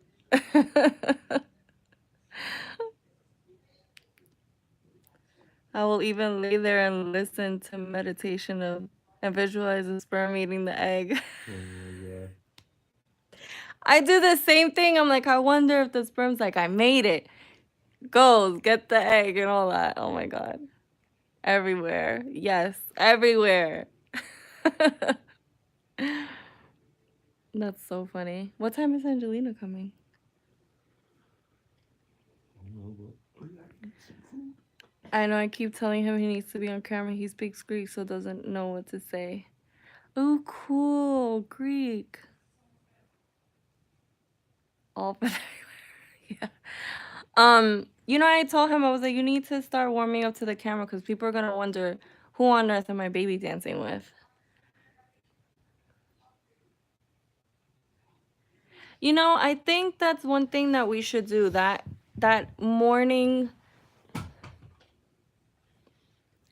I will even lay there and listen to meditation and visualize the sperm eating the egg. Yeah. I do the same thing. I'm like, I wonder if the sperm's like, I made it. Goes, get the egg and all that. Oh my God. Everywhere. Yes, everywhere. That's so funny. What time is Angelina coming? I know I keep telling him he needs to be on camera. He speaks Greek, so doesn't know what to say. Oh, cool. Greek. All yeah. I told him, I was like, you need to start warming up to the camera because people are going to wonder who on earth am I baby dancing with? I think that's one thing that we should do. That morning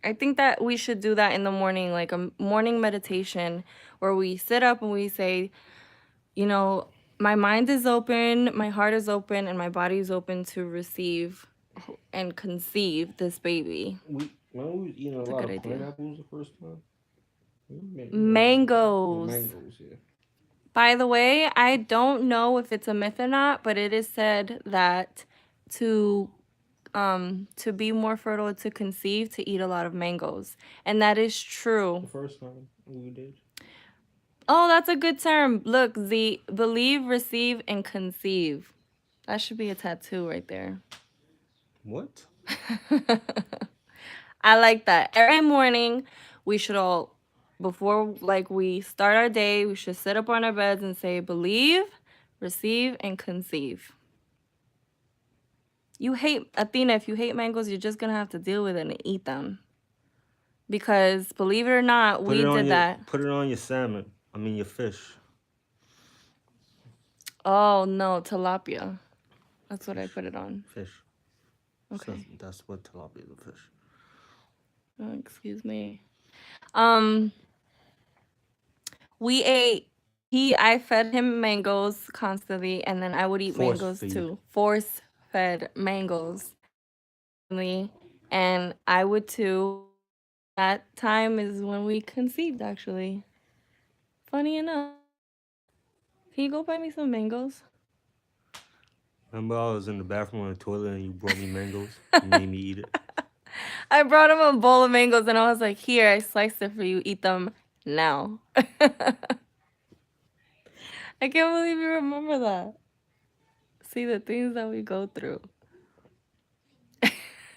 I think that we should do that in the morning, like a morning meditation where we sit up and we say, you know, my mind is open, my heart is open, and my body is open to receive and conceive this baby. When we was eating a That's a lot good of idea. pineapples the first time. Mangoes. Mangoes, yeah. By the way, I don't know if it's a myth or not, but it is said that to be more fertile, to conceive, to eat a lot of mangoes. And that is true. The first time we did. Oh, that's a good term. Look, Z, believe, receive, and conceive. That should be a tattoo right there. What? I like that. Every morning, we should all, before like we start our day, we should sit up on our beds and say, believe, receive, and conceive. You hate, Athena, if you hate mangoes, you're just going to have to deal with it and eat them. Because believe it or not, we did that. Put it on your salmon. I mean your fish. Oh, no, tilapia. That's what I put it on. Fish. Okay. So that's what tilapia is, a fish. Oh, excuse me. I fed him mangoes constantly, and then I would eat Force mangoes feed. too. Force fed mangoes. And I would too. That time is when we conceived, actually. Funny enough. Can you go buy me some mangoes? Remember I was in the bathroom on the toilet and you brought me mangoes? You made me eat it. I brought him a bowl of mangoes and I was like, here, I sliced it for you. Eat them now. I can't believe you remember that. See the things that we go through.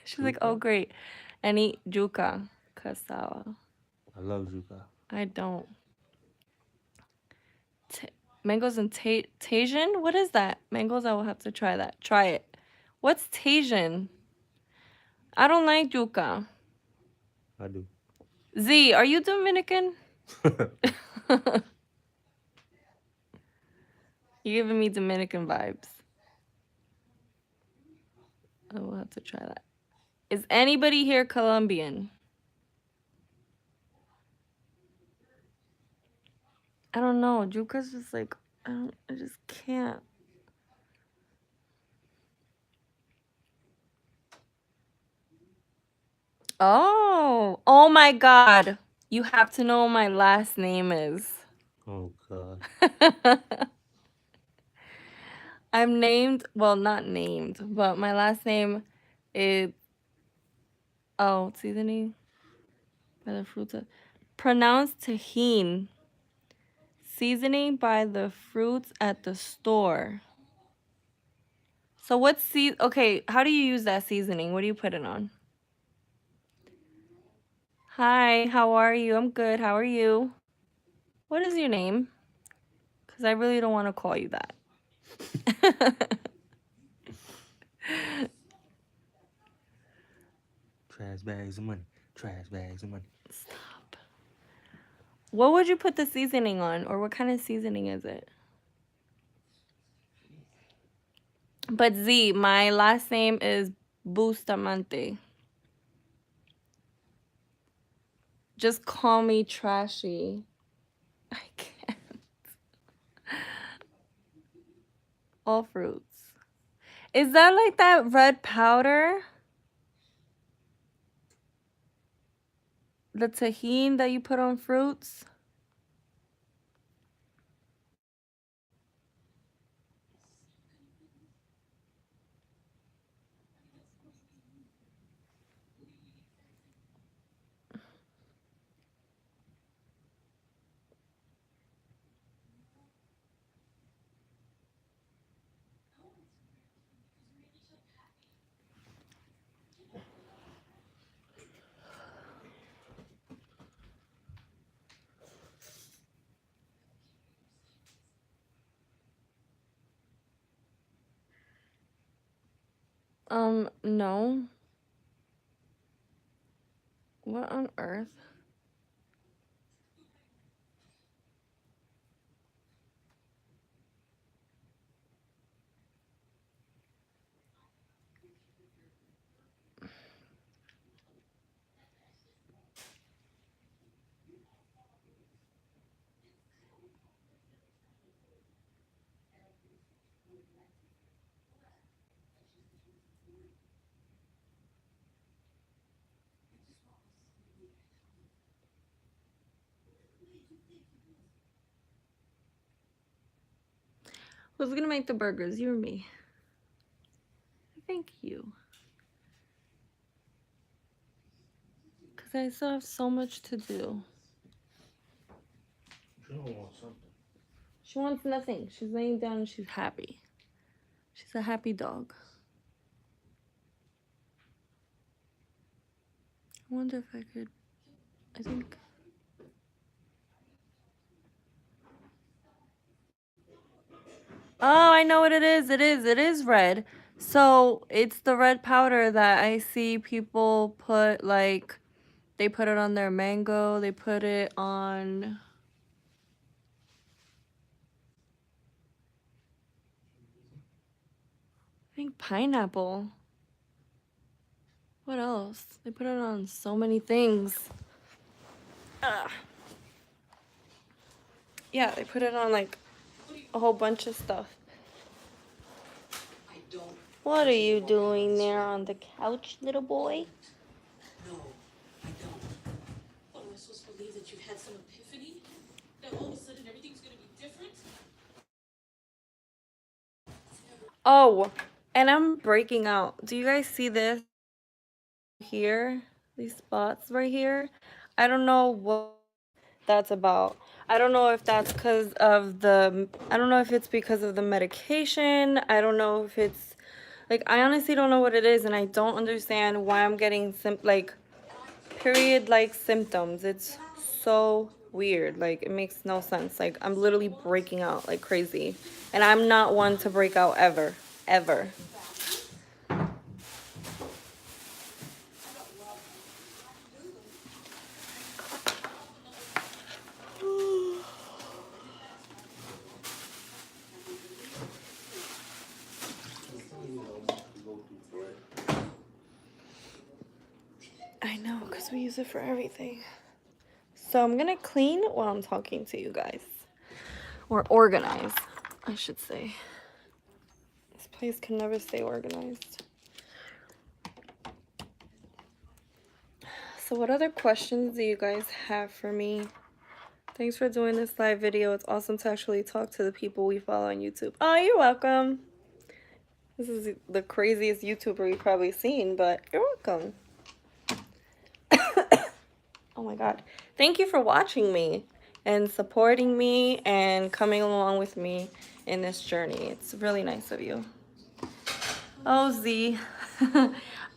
She's like, oh, great. And eat juca cassava. I love Zuka. I don't. Mangoes and Tajin? What is that? Mangoes, I will have to try that. Try it. What's Tajin? I don't like juca. I do. Z, are you Dominican? You're giving me Dominican vibes. I will have to try that. Is anybody here Colombian? I don't know. Juca's just like, I just can't. Oh my God. You have to know what my last name is. Oh, God. I'm named, well, not named, but my last name is, seasoning by the fruits of, pronounced tahine. Seasoning by the fruits at the store. So what's okay, how do you use that seasoning? What do you put it on? Hi, how are you? I'm good. How are you? What is your name? Because I really don't want to call you that. Trash bags of money. Trash bags of money. Stop. What would you put the seasoning on? Or what kind of seasoning is it? But Z, my last name is Bustamante. Just call me Trashy. I can't. All fruits. Is that like that red powder? The tahine that you put on fruits? No. What on earth? Who's gonna make the burgers? You or me? Thank you. Because I still have so much to do. She don't want something. She wants nothing. She's laying down and she's happy. She's a happy dog. I wonder if I could. I think. Oh, I know what it is. It is red. So it's the red powder that I see people put, like, they put it on their mango. They put it on. I think pineapple. What else? They put it on so many things. Ugh. Yeah, they put it on like a whole bunch of stuff. I don't. What are you doing there on the couch, little boy? No, I don't. What, am I supposed to believe that you had some epiphany? That all of a sudden everything's gonna be different? Oh, and I'm breaking out. Do you guys see this here? These spots right here? I don't know what that's about. I don't know if that's because of the, I don't know if it's because of the medication. I don't know if it's, like, I honestly don't know what it is, and I don't understand why I'm getting like period-like symptoms. It's so weird. Like, it makes no sense. Like, I'm literally breaking out like crazy, and I'm not one to break out ever, ever. I know, because we use it for everything. So I'm gonna clean while I'm talking to you guys. Or organize, I should say. This place can never stay organized. So what other questions do you guys have for me? Thanks for doing this live video. It's awesome to actually talk to the people we follow on YouTube. Oh, you're welcome. This is the craziest YouTuber you've probably seen, but you're welcome. Oh my God. Thank you for watching me and supporting me and coming along with me in this journey. It's really nice of you. Oh, Z.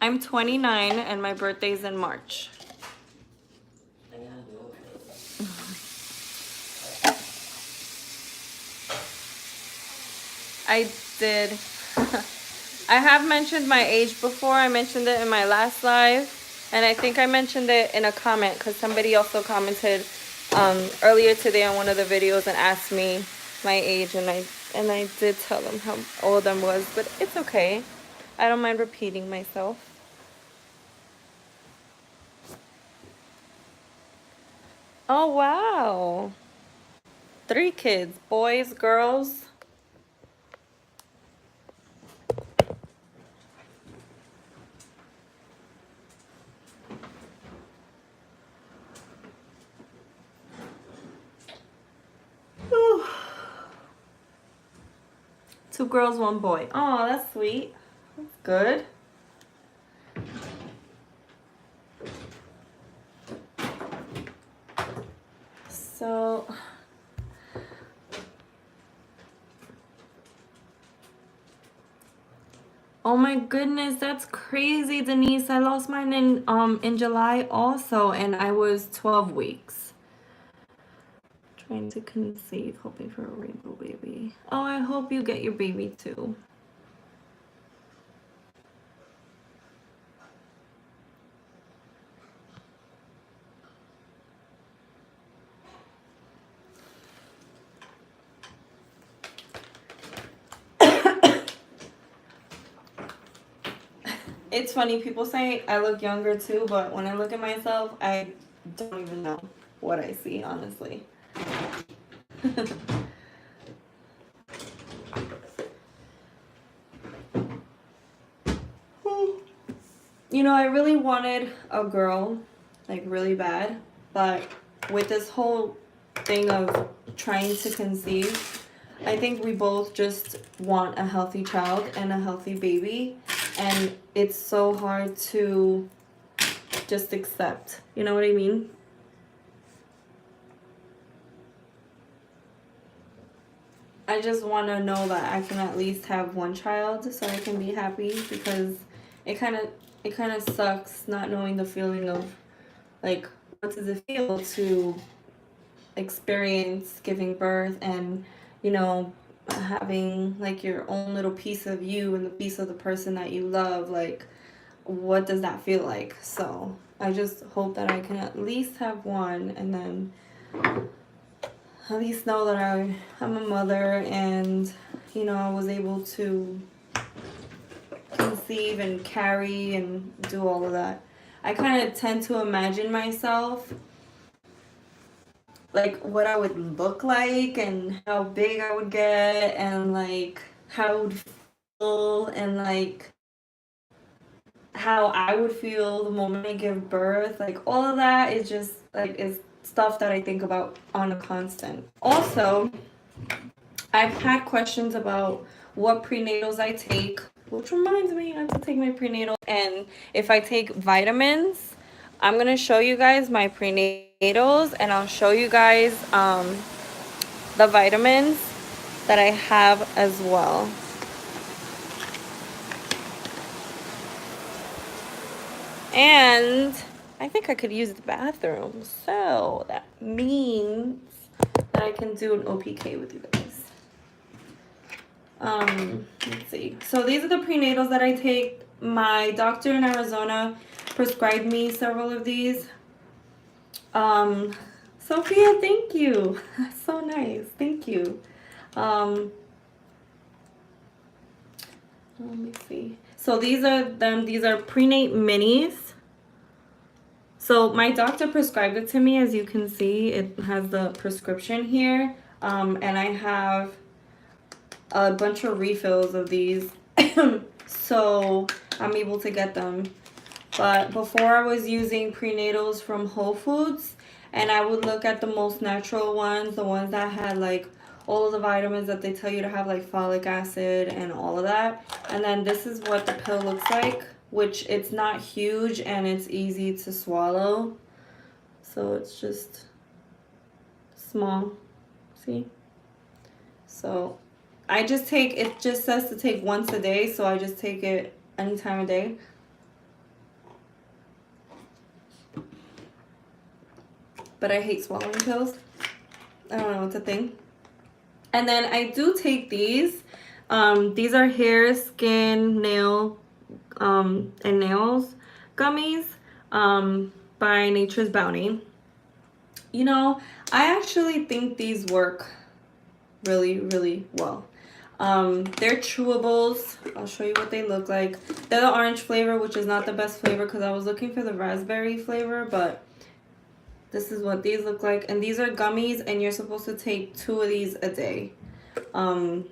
I'm 29 and my birthday's in March. I did. I have mentioned my age before. I mentioned it in my last live. And I think I mentioned it in a comment because somebody also commented earlier today on one of the videos and asked me my age. And I did tell them how old I was. But it's okay. I don't mind repeating myself. Oh, wow. 3 kids. Boys, girls. Whew. 2 girls, 1 boy. Oh, that's sweet. That's good. So, oh my goodness, that's crazy, Denise. I lost mine in July also, and I was 12 weeks. Trying to conceive, hoping for a rainbow baby. Oh, I hope you get your baby too. It's funny, people say I look younger too, but when I look at myself, I don't even know what I see, honestly. You know, I really wanted a girl, like really bad, but with this whole thing of trying to conceive. I think we both just want a healthy child and a healthy baby, and it's so hard to just accept. You know what I mean? I just want to know that I can at least have one child so I can be happy, because it kind of sucks not knowing the feeling of, like, what does it feel to experience giving birth and, you know, having like your own little piece of you and the piece of the person that you love. Like, what does that feel like? So I just hope that I can at least have one, and then at least know that I'm a mother, and, you know, I was able to conceive and carry and do all of that. I kind of tend to imagine myself, like, what I would look like and how big I would get and, like, how I would feel and, like, how I would feel the moment I give birth. Like, all of that is just, like, is stuff that I think about on a constant. Also, I've had questions about what prenatals I take, which reminds me I have to take my prenatal. And if I take vitamins, I'm going to show you guys my prenatals, and I'll show you guys the vitamins that I have as well. And I think I could use the bathroom, so that means that I can do an OPK with you guys. Let's see. So these are the prenatals that I take. My doctor in Arizona prescribed me several of these. Sophia, thank you. That's so nice. Thank you. Let me see. So these are them. These are Prenate Minis. So my doctor prescribed it to me. As you can see, it has the prescription here. And I have a bunch of refills of these. So I'm able to get them. But before, I was using prenatals from Whole Foods, and I would look at the most natural ones, the ones that had like all of the vitamins that they tell you to have, like folic acid and all of that. And then this is what the pill looks like, which it's not huge and it's easy to swallow. So it's just small, see? So I just take, it just says to take once a day, so I just take it any time of day. But I hate swallowing pills. I don't know, it's a thing. And then I do take these. These are hair, skin, nail, and nails gummies by Nature's Bounty. You know, I actually think these work really, really well. They're chewables. I'll show you what they look like. They're the orange flavor, which is not the best flavor because I was looking for the raspberry flavor, but this is what these look like. And these are gummies, and you're supposed to take 2 of these a day. And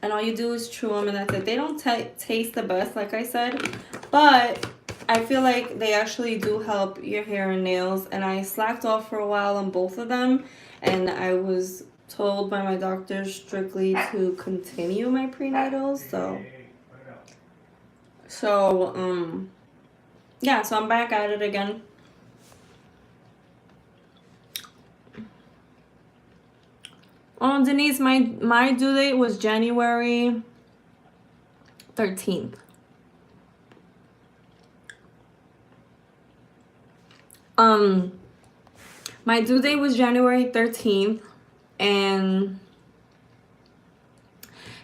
all you do is chew them, and that's it. They don't taste the best, like I said, but I feel like they actually do help your hair and nails. And I slacked off for a while on both of them, and I was told by my doctor strictly to continue my prenatals. So yeah, so I'm back at it again. Oh, Denise, my due date was January 13th. My due date was January 13th, and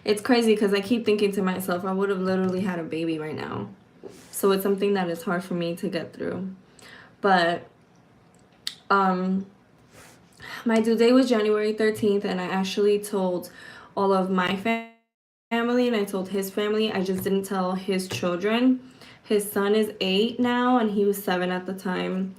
it's crazy because I keep thinking to myself, I would have literally had a baby right now. So it's something that is hard for me to get through. But my due date was January 13th, and I actually told all of my family, and I told his family. I just didn't tell his children. His son is 8 now, and he was 7 at the time.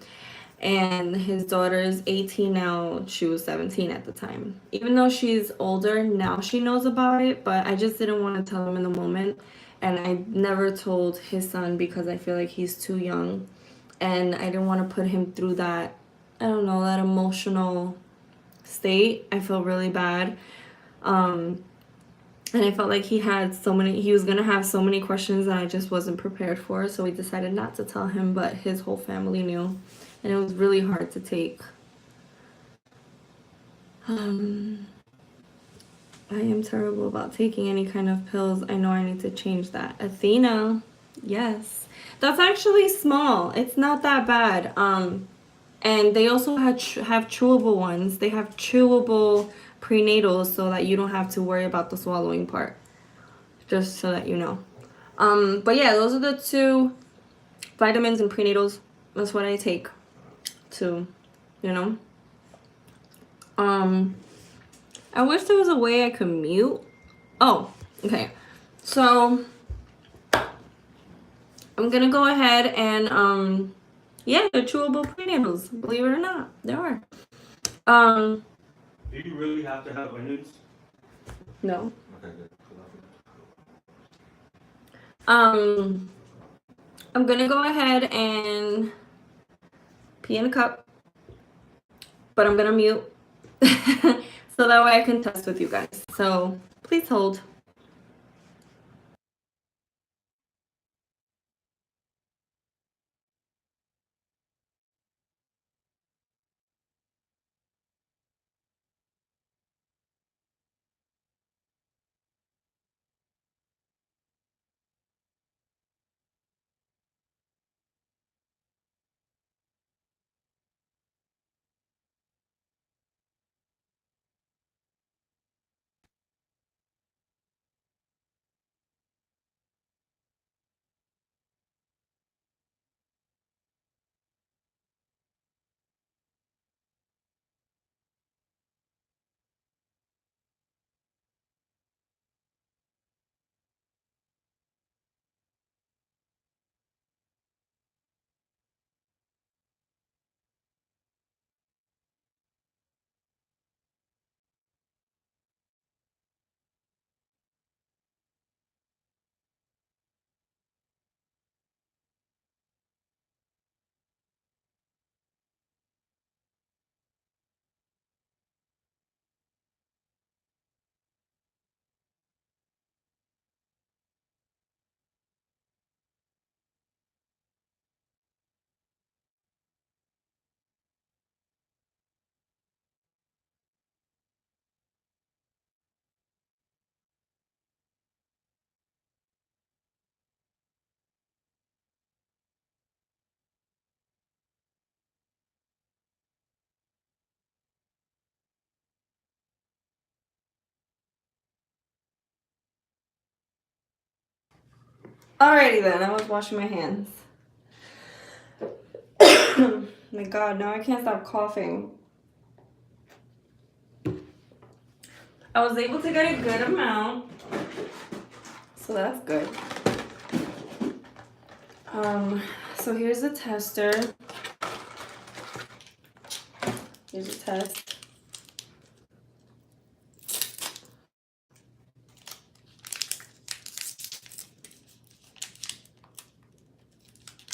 And his daughter is 18 now. She was 17 at the time. Even though she's older, now she knows about it, but I just didn't want to tell him in the moment. And I never told his son because I feel like he's too young. And I didn't want to put him through that I don't know, that emotional state. I felt really bad. And I felt like he was gonna have so many questions that I just wasn't prepared for. So we decided not to tell him, but his whole family knew. And it was really hard to take. I am terrible about taking any kind of pills. I know I need to change that. Athena, yes. That's actually small. It's not that bad. And they also have chewable ones. They have chewable prenatals so that you don't have to worry about the swallowing part. Just so that you know. But yeah, those are the 2 vitamins and prenatals. That's what I take to, you know. I wish there was a way I could mute. Oh, okay. So I'm gonna go ahead and yeah, they're chewable prenatals. Believe it or not, there are. Do you really have to have onions? No. Okay, good. I'm gonna go ahead and pee in a cup, but I'm gonna mute so that way I can test with you guys. So please hold. Alrighty then, I was washing my hands. My God, now I can't stop coughing. I was able to get a good amount, so that's good. So here's the tester. Here's a test.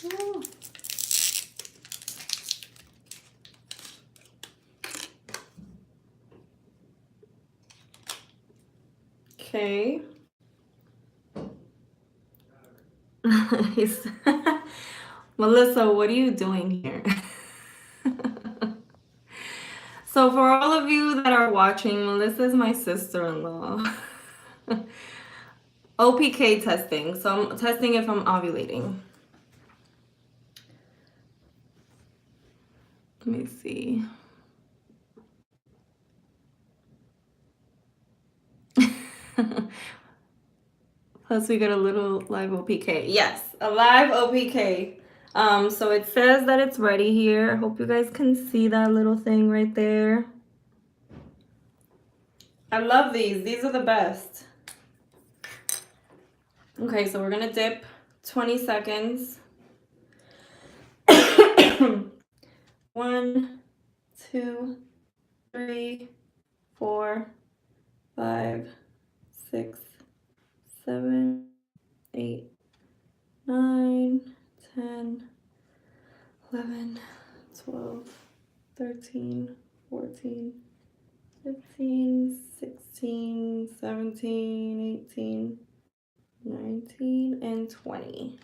Ooh. Okay. Melissa, what are you doing here? So for all of you that are watching, Melissa is my sister-in-law. OPK testing. So I'm testing if I'm ovulating. Let me see. Plus we get a little live OPK. Yes, a live OPK. So it says that it's ready here. I hope you guys can see that little thing right there. I love these. These are the best. Okay, so we're gonna dip 20 seconds. 1, 2, 3, 4, 5, 6, 7, 8, 9, 10, 11, 12, 13, 14, 15, 16, 17, 18, 19, and 20.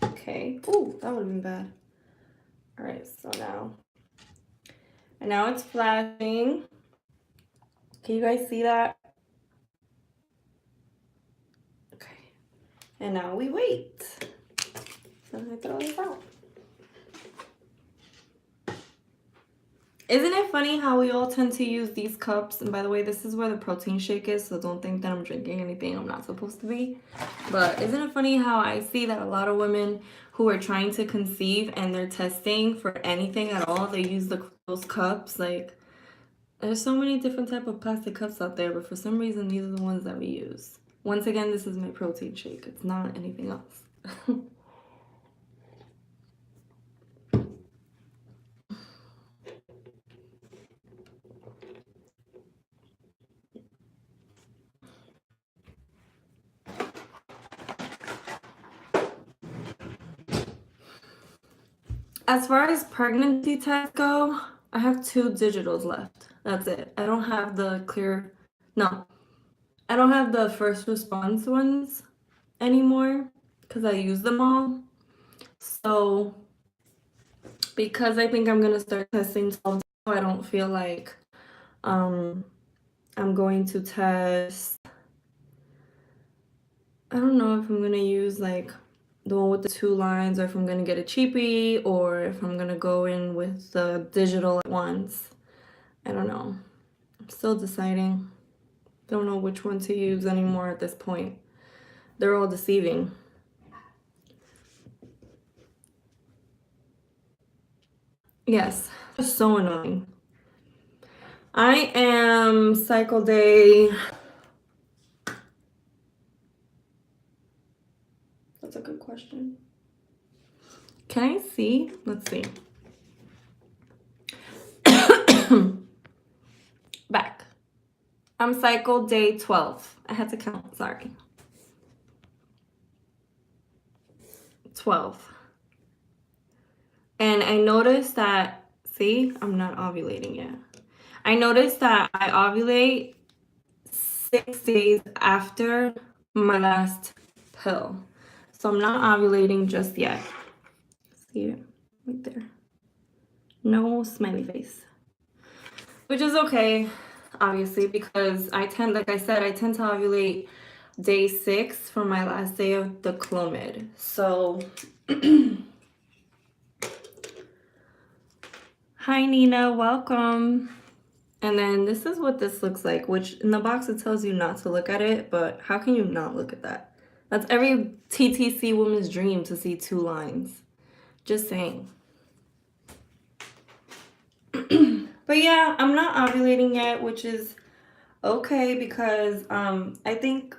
Okay. Ooh, that would have been bad. All right, so now it's flashing. Can you guys see that? Okay. And now we wait. So I throw this out. Isn't it funny how we all tend to use these cups? And by the way, this is where the protein shake is, so don't think that I'm drinking anything I'm not supposed to be. But isn't it funny how I see that a lot of women who are trying to conceive and they're testing for anything at all, they use those cups? Like, there's so many different type of plastic cups out there, but for some reason, these are the ones that we use. Once again, this is my protein shake. It's not anything else. As far as pregnancy tests go, I have 2 digitals left. That's it. I don't have the I don't have the first response ones anymore because I use them all. So because I think I'm gonna start testing 12, I don't feel like I'm going to test. I don't know if I'm gonna use like the one with the 2 lines, or if I'm gonna get a cheapie, or if I'm gonna go in with the digital at once. I don't know. I'm still deciding. Don't know which one to use anymore at this point. They're all deceiving. Yes, just so annoying. I am cycle day. That's a good question. Can I see? Let's see. Back. I'm cycle day 12. I had to count, sorry. 12. And I noticed that, see, I'm not ovulating yet. I noticed that I ovulate 6 days after my last pill. So I'm not ovulating just yet. See it right there. No smiley face. Which is okay, obviously, because I tend to ovulate day 6 for my last day of the Clomid. So, hi Nina, welcome. And then this is what this looks like, which in the box it tells you not to look at it, but how can you not look at that? That's every TTC woman's dream to see 2 lines. Just saying. But yeah, I'm not ovulating yet, which is okay because I think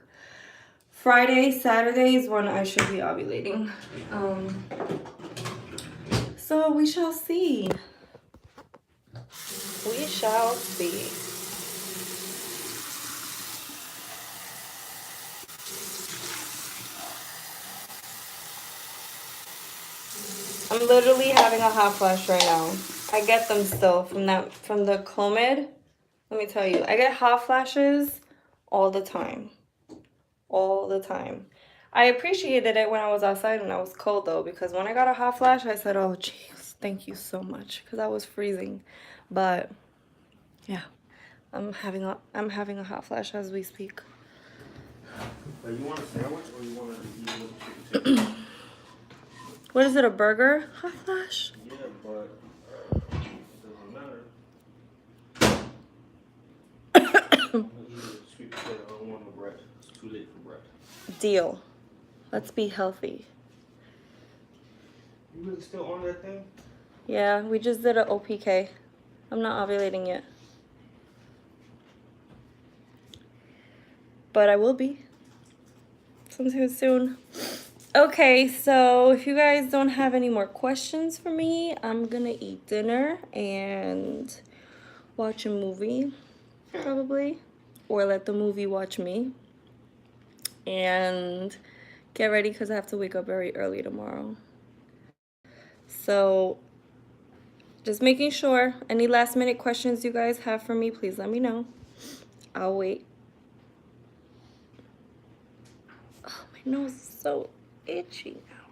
Friday, Saturday is when I should be ovulating. So we shall see. We shall see. I'm literally having a hot flash right now. I get them still from the Clomid. Let me tell you, I get hot flashes all the time. All the time. I appreciated it when I was outside when I was cold though, because when I got a hot flash, I said, "Oh, jeez, thank you so much," because I was freezing. But yeah, I'm having a hot flash as we speak. You want a sandwich or you want to eat a chicken tender? What is it, a burger? Hot flash? Yeah, but it doesn't matter. I'm gonna eat a sweet potato. I don't want no bread. It's too late for bread. Deal. Let's be healthy. You really still on that thing? Yeah, we just did an OPK. I'm not ovulating yet. But I will be. Sometime soon. Okay, so if you guys don't have any more questions for me, I'm gonna eat dinner and watch a movie, probably. Or let the movie watch me. And get ready because I have to wake up very early tomorrow. So Just making sure. Any last minute questions you guys have for me, please let me know. I'll wait. Oh, my nose is so itchy now.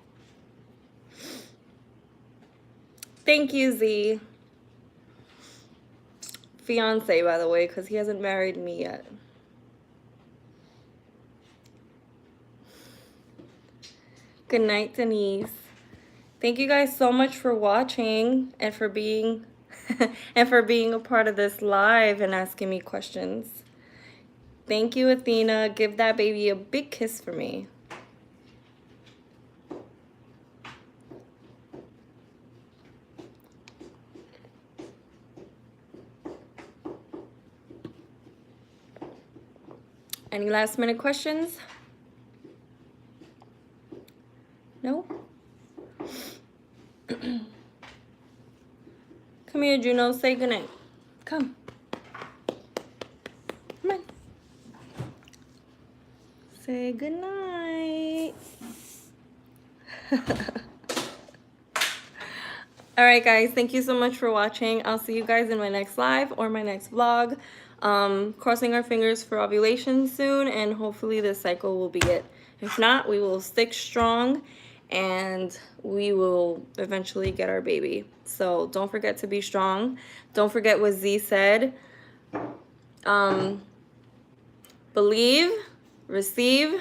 Thank you, Z. Fiance, by the way, because he hasn't married me yet. Good night, Denise. Thank you guys so much for watching and for being and for being a part of this live and asking me questions. Thank you, Athena. Give that baby a big kiss for me. Any last minute questions? No? Come here, Juno. Say goodnight. Come. Come on. Say goodnight. Alright guys, thank you so much for watching. I'll see you guys in my next live or my next vlog. Crossing our fingers for ovulation soon, and hopefully this cycle will be it. If not, we will stick strong and we will eventually get our baby. So don't forget to be strong. Don't forget what Z said. Believe, receive,